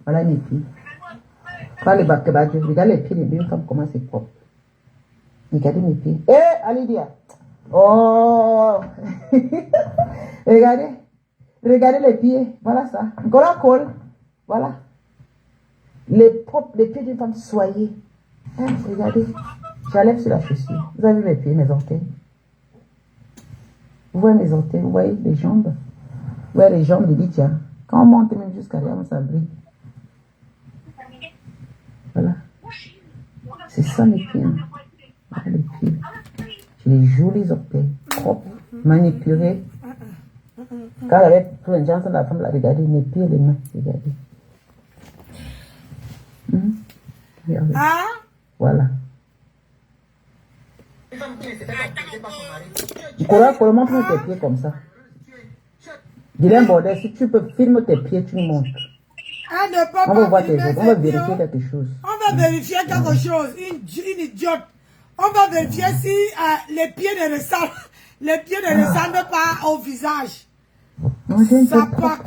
Voilà mes pieds. Regarde les pieds d'une femme, comment c'est propre. Regardez mes pieds. Alidia. Oh. Regardez les pieds. Voilà ça. Col. Voilà. Les pieds d'une femme soyez. Regardez. J'enlève sur la chaussure. Vous avez vu mes pieds, mes orteils. Vous voyez mes orteils, vous voyez les jambes. Vous voyez les jambes de Lydia. Quand on monte même jusqu'à là, ça brille. Voilà. C'est ça mes pieds. Voilà les pieds. J'ai les jolis orteils, propres, manicurés. Quand j'avais pris une chance, la femme l'a regardé, mes pieds et les mains, regardez. Regardez. Ah? Voilà. Cora, montre tes pieds comme ça. Guylaine Bordet, si tu peux filmer tes pieds, tu nous montres. On va voir tes autres, on va vérifier quelque chose. On va vérifier quelque chose, une idiote. On va vérifier si les pieds ne ressemblent pas au visage. Non, ça part.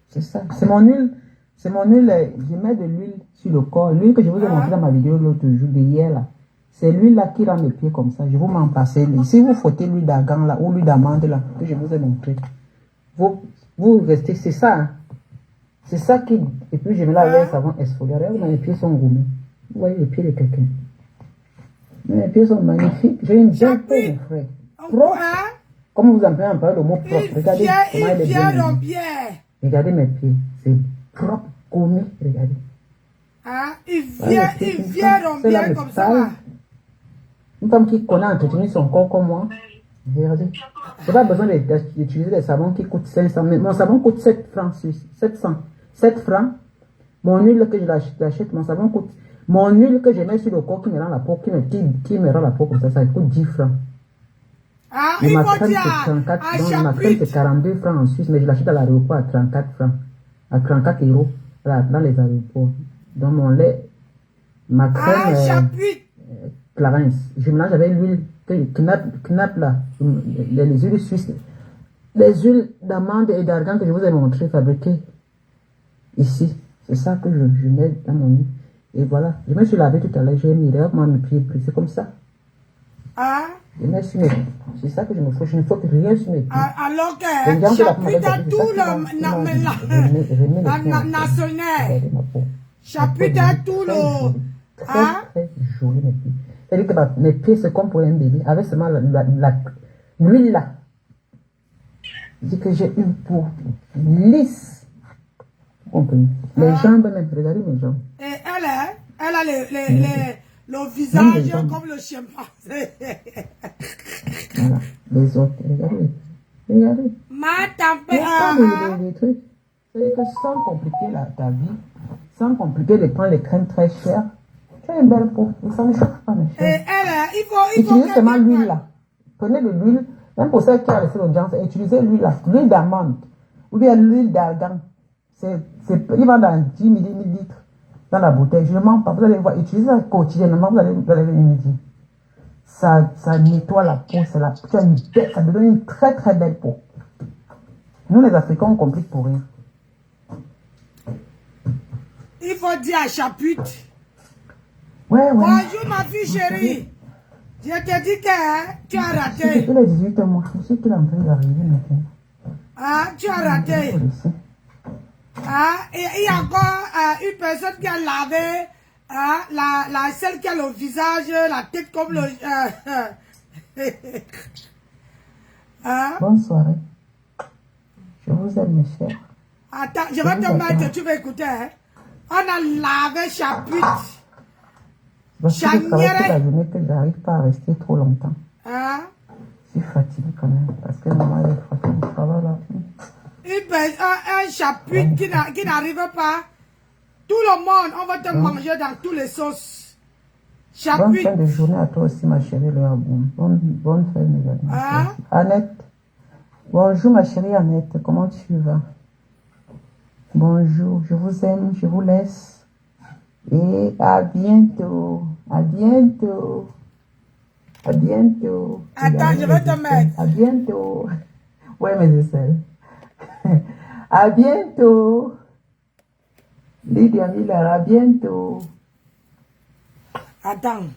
C'est ça. C'est mon huile. Je mets de l'huile sur le corps. L'huile que je vous ai montré dans ma vidéo l'autre jour, de hier là. C'est l'huile là qui rend mes pieds comme ça. Je vous m'en passer. Si vous frottez l'huile d'argan là, ou l'huile d'amande là, que je vous ai montré, vous restez, c'est ça. Hein. C'est ça qui. Et puis je mets là avec un savon exfoliant. Regardez, mes pieds sont gourmés. Vous voyez les pieds de quelqu'un. Mes pieds sont magnifiques. J'ai une belle peau, mon frère. Propre. Comme vous en un peu le mot propre. Regardez comment il est bien. Regardez mes pieds. C'est propre, gourmé. Regardez. Ah, il vient rombière comme ça. Une femme qui connaît entretenir son corps comme moi. Regardez. Je n'ai pas besoin d'utiliser des savons qui coûtent 500. Mais mon savon coûte 7 francs suisses. 7 francs. Mon huile que je l'achète, mon savon coûte. Mon huile que je mets sur le corps qui me rend la peau, qui me rend la peau comme ça coûte 10 francs. Ah, mais ma crème c'est 42 francs en Suisse, mais je l'achète à l'aéroport à 34 francs. À 34 euros dans les aéroports. Dans mon lait, ma crème Clarence. Je mélange avec l'huile Knapp là, les huiles suisses, les huiles d'amande et d'argan que je vous ai montré fabriquées ici. C'est ça que je mets dans mon huile. Et voilà, je me suis lavé tout à l'heure, j'ai mis mes pieds pris, c'est comme ça. Ah. Je mets sur mes pieds. C'est ça que je me fous, je ne faut rien sur mes pieds. Alors que chapitre tout le national. Chapitre tout le. Très joli mes pieds. C'est-à-dire que mes pieds c'est comme pour un bébé, avec seulement l'huile là. Je dis que j'ai une peau lisse. Vous comprenez? Les jambes même, regardez mes jambes. Et Elle a le visage comme le chimpanzé. Voilà, les autres, regardez. Regardez. Ma tempête. Les trucs. C'est que sans compliquer ta vie, sans compliquer de prendre les crèmes très chères, tu as une belle peau. Et ça ne chauffe pas, mes Et chers. elle, il faut utilisez seulement l'huile là. Prenez de l'huile, même pour ceux qui ont laissé l'audience, utilisez l'huile là, l'huile d'amande, ou bien l'huile d'argan. Il va dans 10 millilitres dans la bouteille. Je ne mens pas, vous allez voir, utilisez ça quotidiennement, vous allez me dire. Ça nettoie la peau, ça donne une très très belle peau. Nous les Africains, on complique pour rien. Il faut dire à Chapuite. Ouais. Bonjour ma fille chérie. Je te dis que tu as raté. Il a 18 mois, je sais qu'il est en train d'arriver maintenant. Ah, tu as raté. Ah, et il y a encore une personne qui a lavé celle qui a le visage, la tête comme le... Bonne soirée. Je vous aime, mes chers. Attends, je vais te mettre, tu vas écouter. Hein? On a lavé Chapuite. Parce que je travaille toute la journée que je n'arrive pas à rester trop longtemps. Hein? Je suis fatiguée quand même. Parce que maman est fatiguée du travail là. Un Chapuite qui n'arrive pas. Tout le monde, on va te manger dans tous les sauces. Chapuite. Bonne fin de journée à toi aussi, ma chérie Léa Boum. Bonne fin de journée. Hein? Annette. Bonjour, ma chérie Annette. Comment tu vas? Bonjour, je vous aime, je vous laisse. Et à bientôt. À bientôt. À bientôt. Attends, je vais te mettre. À bientôt. Ouais, mes aisselles. À bientôt. Lydia Miller, à bientôt. Attends.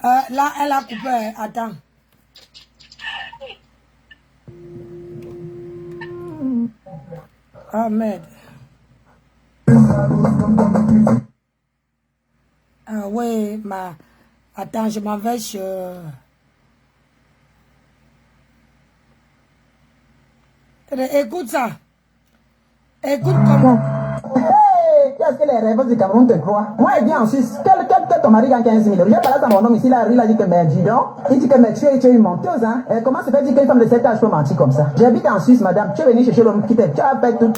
Là, elle a coupé. Attends. Ah, merde. Ah, oui, attends, je m'en vais sur... Écoute ça. Écoute comment... Qu'est-ce que les rêves du Cameroun te croient? Moi, je viens en Suisse. Quel ton mari gagne 15 000 euros? J'ai parlé à mon homme ici, là, il a dit que, mais dis donc, il dit que, mais tu es une menteuse, hein? Et comment se fait-il qu'une femme de cet âge peut mentir comme ça? J'habite en Suisse, madame. Tu es venue chercher l'homme qui t'es, tu as fait tout,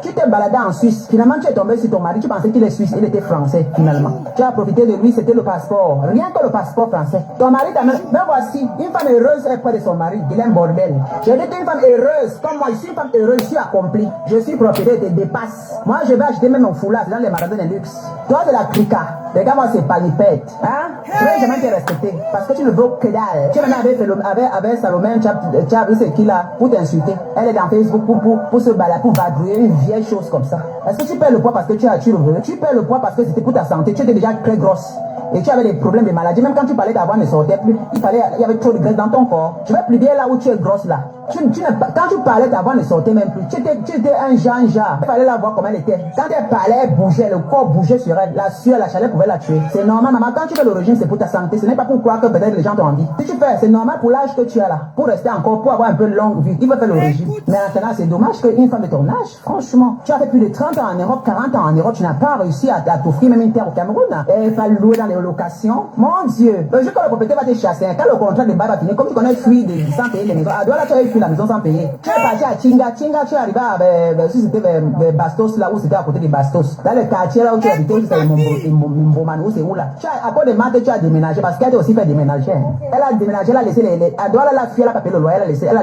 tu t'es baladé en Suisse. Finalement, tu es tombé sur ton mari, tu pensais qu'il est suisse, il était français, finalement. Tu as profité de lui, c'était le passeport. Rien que le passeport français. Ton mari t'a même, ben voici, une femme heureuse est près de son mari, Guylaine Bordel. J'ai dit qu'une femme heureuse, comme moi, je suis une femme heureuse, je suis accomplie. Je suis propriétaire de dépasse. Moi, je vais acheter même mon foulard dans les magasins de luxe. Toi, c'est la crica. Regarde-moi, c'est palipette. Hein? Je vais jamais te respecter. Parce que tu ne veux que dalle. Tu es venu avec Salomé, tu as vu ce qu'il a pour t'insulter. Elle est dans Facebook pour se balader, pour vadrouiller une vieille chose comme ça. Est-ce que tu perds le poids parce que tu le veux? Tu perds le poids parce que c'était pour ta santé. Tu étais déjà très grosse. Et tu avais des problèmes de maladie. Même quand tu parlais d'avant ne sortait plus. Il y avait trop de graisse dans ton corps. Je vais plus bien là où tu es grosse là. Quand tu parlais d'avant ne sortait même plus. Tu étais un genre. Il fallait la voir comment elle était. Quand elle parlait, elle bougeait. Le corps bougeait sur elle. La sueur, la chaleur pouvait la tuer. C'est normal, maman. Quand tu fais le régime, c'est pour ta santé. Ce n'est pas pour croire que peut-être les gens t'ont envie. Si tu fais, c'est normal pour l'âge que tu as là. Pour rester encore, pour avoir un peu de longue vie. Il faut faire le régime. Mais maintenant, c'est dommage qu'une femme de ton âge, franchement, tu as fait plus de 30 ans en Europe, 40 ans en Europe, tu n'as pas réussi à t'offrir même une terre au Cameroun. Et il fallait louer dans les locations. Mon Dieu. Le jour que le propriétaire va te chasser, quand le contrat de bail va finir, comme tu connais fuir sans payer les maisons. À Douala, tu as fui la maison sans payer. Tu es parti à Tinga, tu es arrivé à, si c'était vers Bastos, là où c'était à côté de Bastos. Dans le quartier là où tu habitais, c'est Mboman, où c'est où là. À cause de maths, tu as déménagé, parce qu'elle a aussi fait déménager. Elle a déménagé, elle a laissé à Douala, la fille, elle a pas payé le loyer, elle a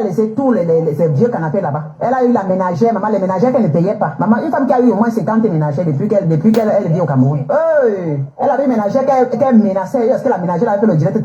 laissé tous ces vieux canapés là-bas. Elle a eu la ménagère, maman, les ménagères qu'elle ne payait pas. Maman, une femme qui a eu au moins 50 ménagères depuis qu'elle vit au Cameroun. Elle avait une ménagère qu'elle menaçait, parce que la ménagère avait fait le direct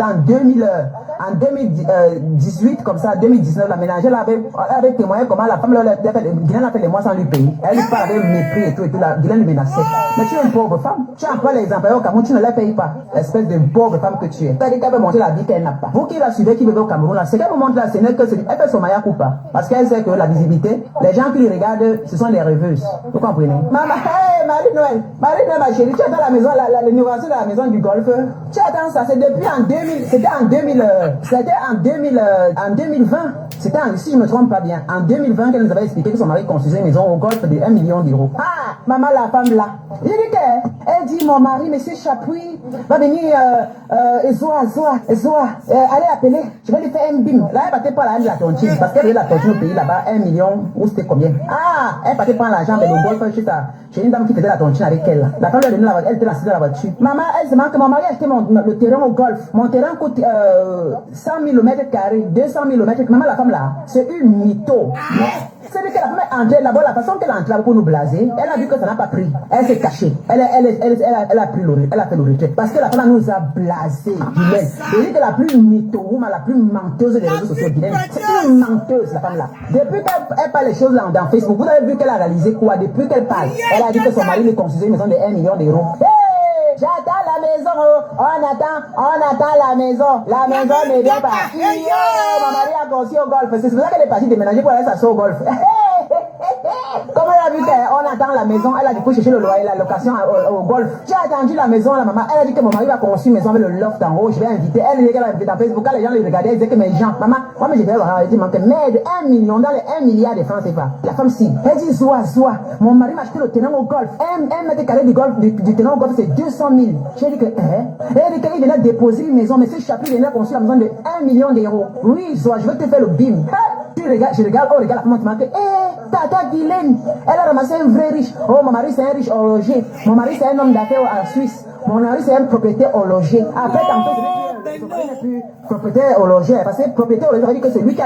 en 2018, comme ça, 2019, la ménagère avait témoigné comment la femme, Guylaine a fait les mois sans lui payer. Elle lui parle avec mépris et tout, Guylaine le menaçait. Mais tu es une pauvre femme. Tu emploies les employés au Cameroun, tu ne les payes pas. Espèce de pauvre femme que tu es. C'est-à-dire qu'elle veut montrer la vie qu'elle n'a pas. Vous qui la suivez, qui vivez au Cameroun, là, ce qu'elle vous montre là, ce n'est que elle fait son maya coupa. Parce qu'elle sait que la visibilité, les gens qui lui regardent, ce sont des rêveuses. Vous comprenez? Maman, hey, Marie-Noël, ma chérie, tu es dans la maison, l'innovation de la maison du golf. Tu attends ça, c'est depuis en 2000, c'était en 2020. C'était, si je ne me trompe pas bien, en 2020 qu'elle nous avait expliqué que son mari construisait une maison au golf de 1 million d'euros. Ah, maman, la femme là. Il dit qu'elle dit, mon mari, monsieur Chapuis, va venir, Zoa, allez appeler, je vais lui faire un bim. Là, elle partait pas la tontine, parce qu'elle avait la tontine au pays là-bas, 1 million, ou c'était combien? Ah, elle partait prendre l'argent avec le golf chez une dame qui faisait la tontine avec elle. Là. La femme lui a donné la voiture, elle était assise dans la voiture. Maman, elle se demande que mon mari a acheté le terrain au golf. Mon terrain coûte 100 000 mètres carrés, 200 000 mètres. Maman, la femme là, c'est une mytho. C'est-à-dire que la femme est entrée là-bas, la façon qu'elle est entrée pour nous blaser, elle a vu que ça n'a pas pris. Elle s'est cachée. Elle a fait le retrait. Parce que la femme nous a blasé. Elle dit que la plus mytho, la plus menteuse des réseaux sociaux. C'est une menteuse, la femme là. Depuis qu'elle parle les choses là dans Facebook, vous avez vu qu'elle a réalisé quoi? Depuis qu'elle parle, elle a dit que son mari lui construisait une maison de 1 million d'euros. J'attends la maison, on attend la maison. La maison n'est bien pas. Mon mari a construit au golf. C'est pour ça qu'elle est partie déménager pour aller s'asseoir au golf. Comme elle a vu qu'on attend la maison, elle a dit pour chercher le loyer, la location au golf. J'ai attendu la maison, la maman. Elle a dit que mon mari va construire une maison avec le loft en haut. Je vais inviter. Elle dit qu'elle va inviter dans Facebook. Quand les gens les regardaient, elle disait que mes gens, maman, moi, mais je vais voir. Elle dit, mais de 1 million dans les 1 milliard de francs CFA. La femme, si. Elle dit, Zoa. Mon mari m'a acheté le terrain au golf. 1 mètre carré du terrain au golf, c'est 200 000. J'ai dit que, elle dit qu'il venait déposer une maison, mais ce chapitre venait construire la maison de 1 million d'euros. Oui, Zoa, je vais te faire le bim. Je regarde, la femme m'a dit, Tata Guylaine, elle a ramassé un vrai riche. Oh, mon mari c'est un riche horloger. Mon mari c'est un homme d'affaires en Suisse. Mon mari c'est un propriétaire horloger. Après, tantôt, je plus propriétaire horloger. Parce que propriétaire horloger, ça veut dire que c'est lui qui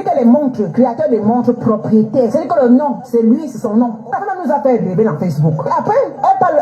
a les montres, créateur des montres propriétaires. C'est-à-dire que le nom, c'est lui, c'est son nom. La femme nous a fait rêver dans Facebook. Après, elle parle,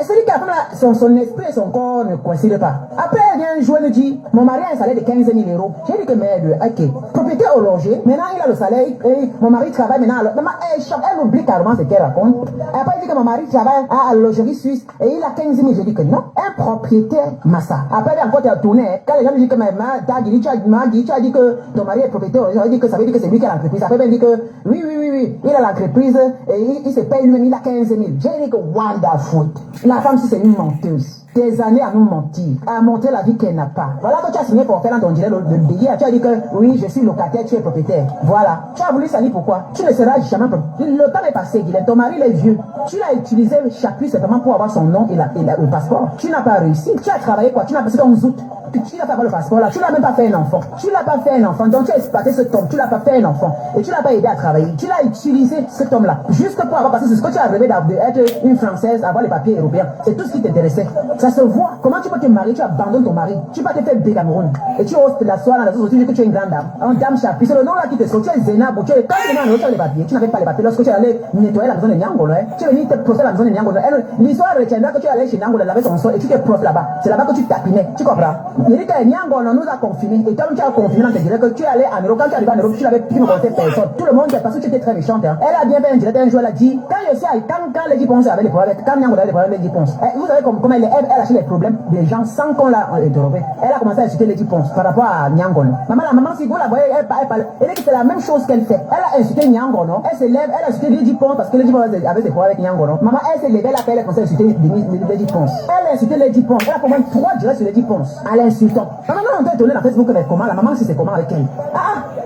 c'est-à-dire que la femme, son esprit et son corps ne coïncident pas. Après, elle vient jouer, elle dit, mon mari a un salaire de 15 000 euros. J'ai dit que merde, ok. Propriétaire horloger, maintenant il a le salaire, et mon mari travaille maintenant. Maman, elle oublie carrément ce qu'elle raconte. Après, elle dit que mon mari travaille à la logerie suisse et il a 15 000. J'ai dit que non, un propriétaire massa. Après, elle a encore tourné. Quand les gens disent que tu as dit que ton mari est propriétaire, j'ai dit que ça veut dire que c'est lui qui a l'entreprise. Après, elle dit que oui, il a l'entreprise et il se paye lui-même, il a 15 000. J'ai dit que wonderful. La femme, si c'est une menteuse. Des années à nous mentir, à montrer la vie qu'elle n'a pas. Voilà que tu as signé pour faire dans ton gilet de hier. Tu as dit que oui, je suis locataire, tu es propriétaire. Voilà. Tu as voulu salir pourquoi? Tu ne seras jamais propriétaire. Le temps est passé, Guylaine. Ton mari est vieux. Tu l'as utilisé chapitre simplement pour avoir son nom et le passeport. Tu n'as pas réussi. Tu as travaillé quoi? Tu n'as pas fait 11 août. Tu n'as pas fait le passeport là. Tu n'as même pas fait un enfant. Tu n'as pas fait un enfant. Donc tu as exploité cet homme. Tu n'as pas fait un enfant. Et tu n'as pas aidé à travailler. Tu l'as utilisé cet homme là. Juste pour avoir passé ce que tu as rêvé d'être une Française, avoir les papiers européens. C'est tout ce qui t'intéressait. Ça se voit. Comment tu peux te marier, tu abandonnes ton mari, tu vas te faire B Cameroun. Et tu oses te l'asseoir dans la société, tu dis que tu es une grande dame. En dame chapitre, c'est le nom là qui te sort. Tu es Zénab, tu es quand tu as les papiers. Tu n'avais pas les papiers lorsque tu es allé nettoyer la maison de Nyangolo. Tu es venu te procéder à la maison de Nyangolo. L'histoire retiendra que tu es allé chez Nyangolo, laver son sol et tu t'es prof là-bas. C'est là-bas que tu tapinais. Tu comprends? Il dit que Nyangolo nous a confinés. Et comme tu as confiné, on te dirait que tu es allé en Europe. Quand tu es arrivé en Europe, tu n'avais plus rencontré personne. Tout le monde parce que tu étais très méchante. Elle a bien fait un direct un jour, elle a dit quand les Dipons avaient des problèmes, quand Nyangolo avait des problèmes, les Dipons. Vous savez comment elle a acheté les problèmes des gens sans qu'on l'a interrogé. Elle a commencé à insulter les Dipons par rapport à Nyangolo. La maman, si vous la voyez, elle dit que c'est la même chose qu'elle fait. Elle a insulté Nyangolo. Elle se lève, elle a insulté les Dipons parce que les Dipons avaient des problèmes avec Nyangolo. Maman, elle s'est levée, elle a commencé à insulter les Dipons. Elle a insulté les Dipons. Elle a commencé 3 directs sur les Dipons. En l'insultant. Maman, on t'a étonné dans Facebook avec comment. La maman, si c'est comment avec elle.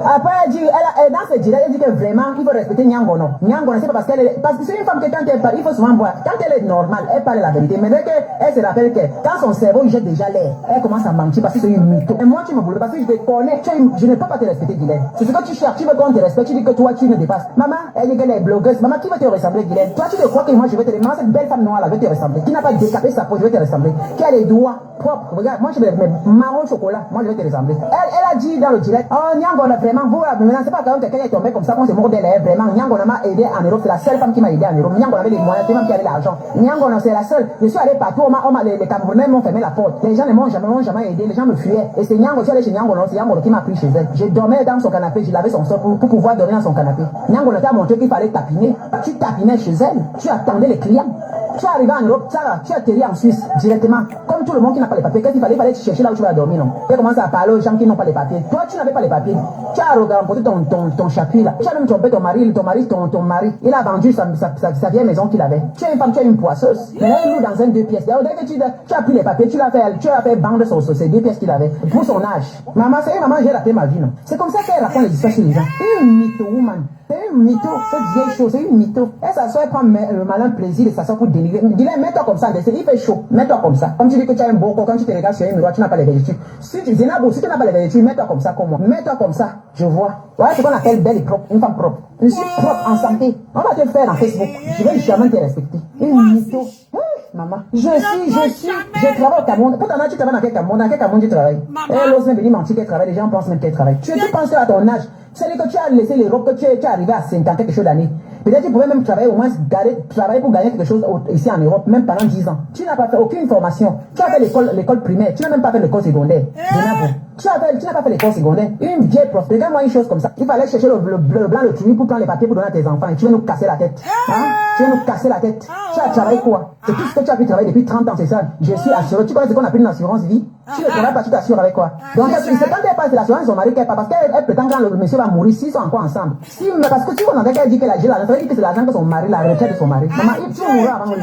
Après, elle dit, dans ses directs, elle dit que vraiment, il faut respecter Nyangolo. Nyangolo, c'est pas parce qu'elle est. Parce que c'est une femme que quand elle parle, il faut souvent voir. Quand elle est normale, elle parle la vérité. Mais dès qu'elle se rappelle que quand son cerveau il jette déjà l'air, elle commence à mentir parce que c'est une mytho. Et moi, tu me voulais parce que je te connais. Je ne peux pas te respecter, Guylaine. C'est ce que tu cherches. Tu veux qu'on te respecte. Tu dis que toi, tu me dépasses. Maman, elle dit qu'elle est blogueuse. Maman, qui va te ressembler, Guylaine? Toi, tu te crois que moi, je vais te ressembler. Cette belle femme noire là, je vais te ressembler. Qui n'a pas décapé sa peau, je vais te ressembler. Qui a les doigts propres. Regarde, moi, je vais mes marron chocolat. Moi, je vais te ressembler. Elle a dit dans le direct, oh, Nyangolo, vraiment, vous, maintenant, c'est pas quand quelqu'un est tombé comme ça qu'on se mord d'elle. Vraiment, Nyangolo m'a aidé en Europe. C'est la seule femme qui m'a aidé en Europe. Nyangolo avait les moyens, c'est même qui avait l'argent. Nyangolo, c'est la seule. Je suis allé partout. Les Camerounais m'ont fermé la porte. Les gens ne m'ont jamais aidé. Les gens me fuyaient. Et c'est Nyangolo, je suis allé chez Nyangolo. C'est Nyangolo qui m'a pris chez elle. Je dormais dans son canapé. Je lavais son sol pour pouvoir dormir dans son canapé. Nyangolo t'a montré qu'il fallait tapiner. Tu tapinais chez elle. Tu attendais les clients. Tu es arrivé en Europe, tu as atterri en Suisse directement. Comme tout le monde qui n'a pas les papiers, qu'est-ce qu'il fallait? Il fallait chercher là où tu vas dormir, non? Tu as commencé à parler aux gens qui n'ont pas les papiers. Toi, tu n'avais pas les papiers. Tu as remporté ton chapitre là. Tu as même trompé ton mari, ton mari. Il a vendu sa vieille maison qu'il avait. Tu es une femme, tu es une poisseuse. Maintenant, il loue dans un 2 pièces. Dès que tu as pris les papiers, tu l'as fait vendre ces 2 pièces qu'il avait. Pour son âge. Maman, c'est maman, j'ai raté ma vie, non? C'est comme ça qu'elle raconte les histoires chez les gens. Une mytho woman. C'est une mytho, cette vieille chose, c'est une mytho. Elle s'assoit et prend le malin plaisir de s'asseoir pour dénigrer. Dis-lui, mets-toi comme ça, il fait chaud, mets-toi comme ça. Comme tu dis que tu as un beau corps, quand tu te regardes sur un miroir, tu n'as pas les vertus. Si tu n'as pas les vertus, mets-toi comme ça, comme moi. Mets-toi comme ça, je vois. Voilà ce qu'on appelle belle et propre, une femme propre. Je suis propre en santé. On va te faire en Facebook. Je vais jamais te respecter. Une mytho. Maman, je travaille au Cameroun. Pourtant, tu travailles dans quel Cameroun? Dans quel Cameroun tu travailles? Elle ose même venir mentir qu'elle travaille. Les gens pensent même qu'elle travaille. Tu penses à ton âge. C'est-à-dire que tu as laissé l'Europe, que tu es arrivé à 50 quelque chose d'années. Peut-être que tu pouvais même travailler, au moins travailler pour gagner quelque chose ici en Europe, même pendant 10 ans. Tu n'as pas fait aucune formation. Tu as fait l'école primaire, tu n'as même pas fait l'école secondaire. Tu n'as pas fait l'école secondaire. Une vieille prof. Regarde-moi une chose comme ça. Il fallait chercher le blanc, le truie pour prendre les papiers pour donner à tes enfants. Et tu vas nous casser la tête. Hein? Tu vas nous casser la tête. Tu as travaillé quoi? C'est tout ce que tu as pu travailler depuis 30 ans, c'est ça. Je suis assuré. Tu connais ce qu'on appelle une assurance vie? Tu ne travailles pas, tu t'assures avec quoi? Donc, c'est quand elle passe de l'assurance, son mari qu'elle pas, parce qu'elle prétend que le monsieur va mourir s'ils sont encore ensemble. Si, mais parce que tu vois, qu'elle dit qu'elle a l'argent, ça veut dire que c'est l'argent que son mari, la retraite de son mari. Maman, tu vas mourir avant lui.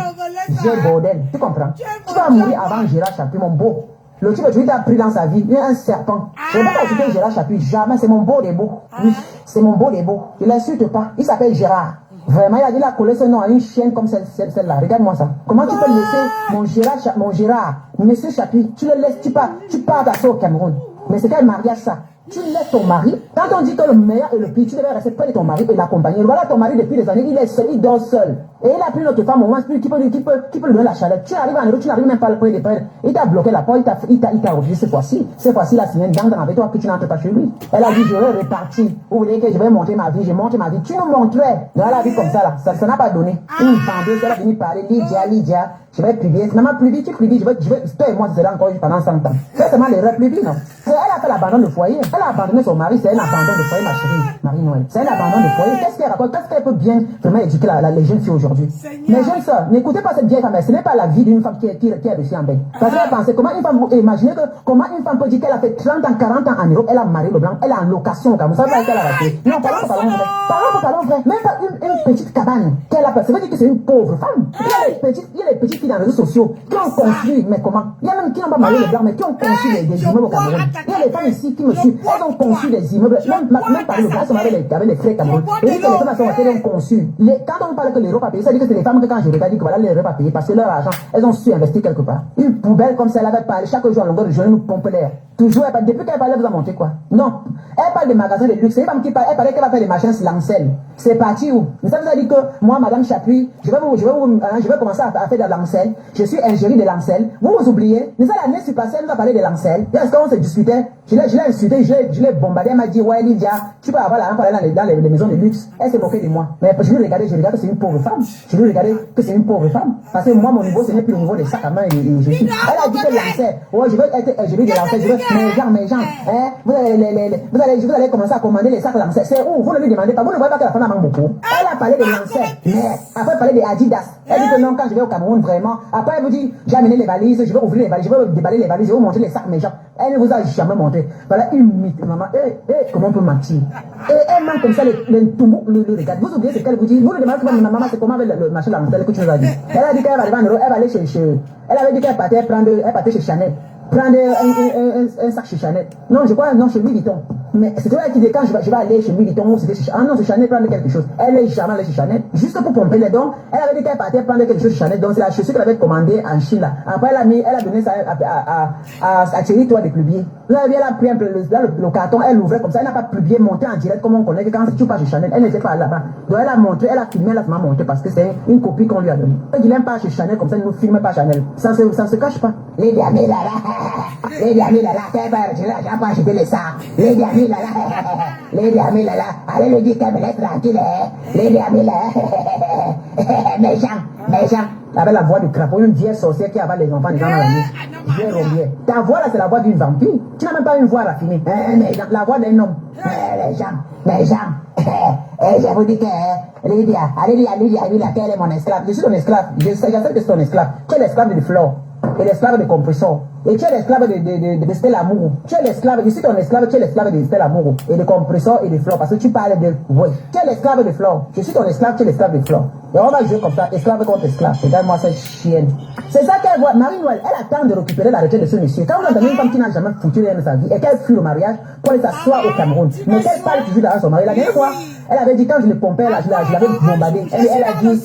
J'ai bordel. Tu comprends? Tu vas mourir avant Gérard Chapuis, mon beau. Le type que tu as pris dans sa vie, il y a un serpent. Je ne vais pas ajouter Gérard Chapuis, jamais, c'est mon beau des beaux. Oui, c'est mon beau des beaux. Je ne l'insulte pas. Il s'appelle Gérard. Vraiment, il a collé ce nom à une chienne comme celle-là. Regarde-moi ça. Comment tu peux laisser mon Gérard, monsieur Chapuis, tu le laisses, tu pars d'assaut au Cameroun. Mais c'est quel mariage ça? Tu laisses ton mari. Quand on dit que le meilleur et le pire, tu devais rester près de ton mari et l'accompagner. Voilà ton mari depuis des années, il est seul, il dort seul. Et il a pris notre femme au moins qui peut lui donner la chaleur. Tu arrives en Europe, tu n'arrives même pas à le prendre de près. Il t'a bloqué la porte, il t'a refusé cette fois-ci. Cette fois-ci, il a signé une dent avec toi que tu n'entres pas chez lui. Elle a dit, je vais repartir. Vous voulez que je vais monter ma vie, je monte ma vie. Tu nous montrais. Dans la vie comme ça, là, ça n'a pas donné. Une vendeuse, elle a venu parler, Lydia. Je vais publier. Maman, plus vite, toi et moi, c'est là encore pendant 100 ans. C'est seulement l'erreur, plus vite, non? Elle a fait l'abandon de foyer. Elle a abandonné son mari, c'est un abandon de foyer, ma chérie, Marie-Noël. C'est un abandon de foyer. Qu'est-ce qu'elle raconte? Qu'est-ce qu'elle peut bien vraiment éduquer les jeunes filles aujourd'hui? Mes jeunes sœurs, n'écoutez pas cette vieille femme. Ce n'est pas la vie d'une femme qui est dessus en bain. Parce qu'elle pensait, comment une femme, imaginez comment une femme peut dire qu'elle a fait 30 ans, 40 ans en Europe, elle a marié le blanc, elle est en location au Cameroun. Ça veut dire qu'elle a raté. Non, parlons vrai. Parlons vrai. Même pas une petite cabane qu'elle a fait. Ça veut dire que c'est une pauvre femme. Il y a les petites filles dans les réseaux sociaux qui ont construit, mais comment? Il y a même qui n'ont pas marié le blanc, mais qui ont construit des immeubles au Cameroun. Il y a les femmes ici qui me suivent, elles ont conçu des immeubles, même par le blanc, elles sont avec les frères Cameroun. Et dit que les femmes ont conçu. Quand on parle que l'Europe a payé, ça veut dire que c'est les femmes que quand je regarde, que voilà, l'Europe a payé parce que leur argent, elles ont su investir quelque part. Une poubelle comme ça, elle avait parlé chaque jour à longueur de journée, nous pompe l'air. Toujours, depuis qu'elle parlait, vous a monté quoi? Non. Elle parle des magasins de luxe. C'est une femme qui parle, elle parlait qu'elle va faire des machins silenciels. C'est parti où? Mais ça vous a dit que moi, madame Chapuis, je vais commencer à faire de l'ancel. Je suis ingérie de l'ancel. Vous oubliez? Mais ça, l'année passée, elle nous a parlé de l'ancel. Est-ce qu'on se disputait? Je l'ai insulté, je l'ai bombardé. Elle m'a dit, ouais, Lydia, tu peux avoir l'argent pour aller dans les maisons de luxe. Elle s'est moquée de moi. Mais je regarde que c'est une pauvre femme. Je lui regardais que c'est une pauvre femme. Parce que moi, mon niveau, ce n'est plus le niveau des sacs à main et je suis. Elle a dit que l'ancel, ouais, je veux être ingérie de l'ancel. Je veux, mes gens, hein, vous allez commencer à commander les sacs lancers. C'est où? Vous ne lui demandez pas. Vous ne voyez pas que la femme a manque beaucoup. Elle a parlé des lancers. Mais après, elle parlait des Adidas. Elle dit que non, quand je vais au Cameroun, vraiment. Après, elle vous dit, j'ai amené les valises, je vais ouvrir les valises, je vais déballer les valises, je vais montrer les sacs, mes gens. Elle ne vous a jamais montré. Voilà une mythe, maman. Comment on peut mentir? Et elle manque comme ça, le regarde. Vous oubliez ce qu'elle vous dit. Vous ne demandez pas, maman, c'est comment avec le marché lanceur que tu nous as dit. Elle a dit qu'elle va arriver en Europe, elle va aller chez. Elle avait dit qu'elle partait chez Chanel. Prendre un sac chez Chanel. Non, je crois, non, chez Louis Vuitton. Mais c'était là qui dit quand je vais aller chez Louis Vuitton ou c'était chez Chanel. Ah non, c'est Chanel prendre quelque chose. Elle est jamais allée chez Chanel. Juste pour pomper les dons. Elle avait dit qu'elle partait prendre quelque chose chez Chanel. Donc c'est la chaussure qu'elle avait commandée en Chine là. Après elle a donné ça à Thierry Toi des Plubiers. Là, elle a pris un peu le carton, elle l'ouvrait comme ça. Elle n'a pas Plubier monté en direct comme on connaît que quand tu pars chez Chanel. Elle n'était pas là-bas. Donc elle a montré, elle a filmé, elle a monté parce que c'est une copie qu'on lui a donnée. Elle dit, pas chez Chanel comme ça, ne nous filme pas Chanel. Ça se cache pas. Les amis là. Les amis là, j'ai pas acheté les sacs. Les amis là, allez lui dire qu'elle me laisse tranquille. Les amis là, méchant. Avec la voix du crapaud, une vieille sorcière qui avait les enfants dans la nuit. J'ai rombier. Ta voix là, c'est la voix d'une vampire. Tu n'as même pas une voix raffinée. La voix d'un homme. Les gens. Et je vous dis que Elle dit, allez, quel est mon esclave? Je suis ton esclave. Je sais que c'est ton esclave. Tu es l'esclave de Flore et l'esclave de Compressor. Et tu es l'esclave de Stella Mourou. Tu es l'esclave, je suis ton esclave, tu es l'esclave de Stella Mourou. Et de Compressor et de Flore. Parce que tu parles de. Oui. Tu es l'esclave de Flore. Je suis ton esclave, tu es l'esclave de Flore. Et on va jouer comme ça, esclave contre esclave. Regarde-moi cette chienne. C'est ça qu'elle voit. Marie-Noël, elle attend de récupérer la retraite de ce monsieur. Quand on entend une femme qui n'a jamais foutu rien de sa vie et qu'elle fuit le mariage pour aller s'asseoir au Cameroun. Mais qu'elle parle toujours derrière son mari. La dernière fois, elle avait dit, quand je le pompais, là, je l'avais bombardé. Elle a dit,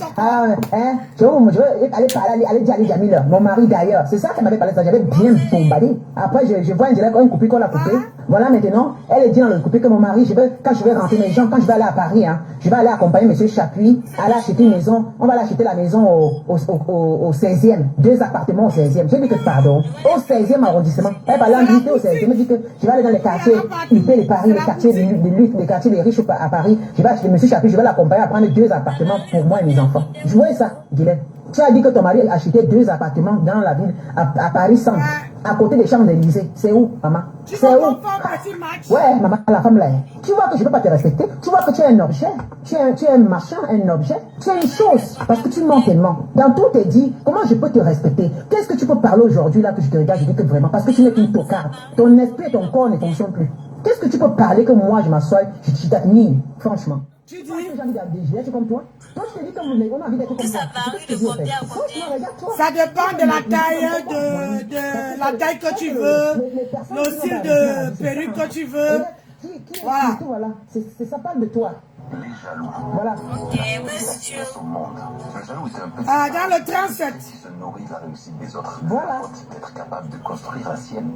je veux aller parler, aller dire à Jamila, mon mari d'ailleurs. C'est ça qu'elle m'avait parlé, ça, j'avais bien bombardé. Après, je vois un direct, une coupée qu'on a coupée. Voilà, maintenant, elle dit dans le coupé que mon mari, quand je vais rentrer mes gens, quand je vais aller à Paris, hein, je vais aller accompagner monsieur Chapuis, aller acheter une maison. On va aller acheter la maison au 16e. 2 appartements au 16e. J'ai dit que pardon. Au 16e arrondissement. Elle va l'inviter au 16e. Elle me dit que je vais aller dans les quartiers huppés de Paris, les quartiers de lutte, les quartiers des riches à Paris. Je vais acheter monsieur Chapuis, je vais l'accompagner à prendre 2 appartements pour moi et mes enfants. Je vois ça, Guylaine. Tu as dit que ton mari a acheté 2 appartements dans la ville, à Paris centre, à côté des Champs-Élysées. C'est où, maman? C'est où? Ouais, maman, la femme là. Tu vois que je ne peux pas te respecter. Tu vois que tu es un objet. Tu es un machin, un objet. Tu es une chose. Parce que tu mens tellement. Dans tout est dit, comment je peux te respecter? Qu'est-ce que tu peux parler aujourd'hui là que je te regarde? Je dis que vraiment, parce que tu n'es qu'une tocarde. Ton esprit et ton corps ne fonctionnent plus. Qu'est-ce que tu peux parler que moi je m'assois, je t'admire, franchement? Tu dis que j'ai envie d'être comme toi. Toi, je te dis que on a envie d'être comme toi. Ça dépend de la taille, de la taille que tu veux, le style de perruque que tu veux. Voilà. Ça parle de toi. Les jaloux. Voilà. Son monde. Le jaloux, c'est un petit. Dans le 37. Qui se nourrit de la réussite des autres. Voilà. D'être capable de construire la sienne.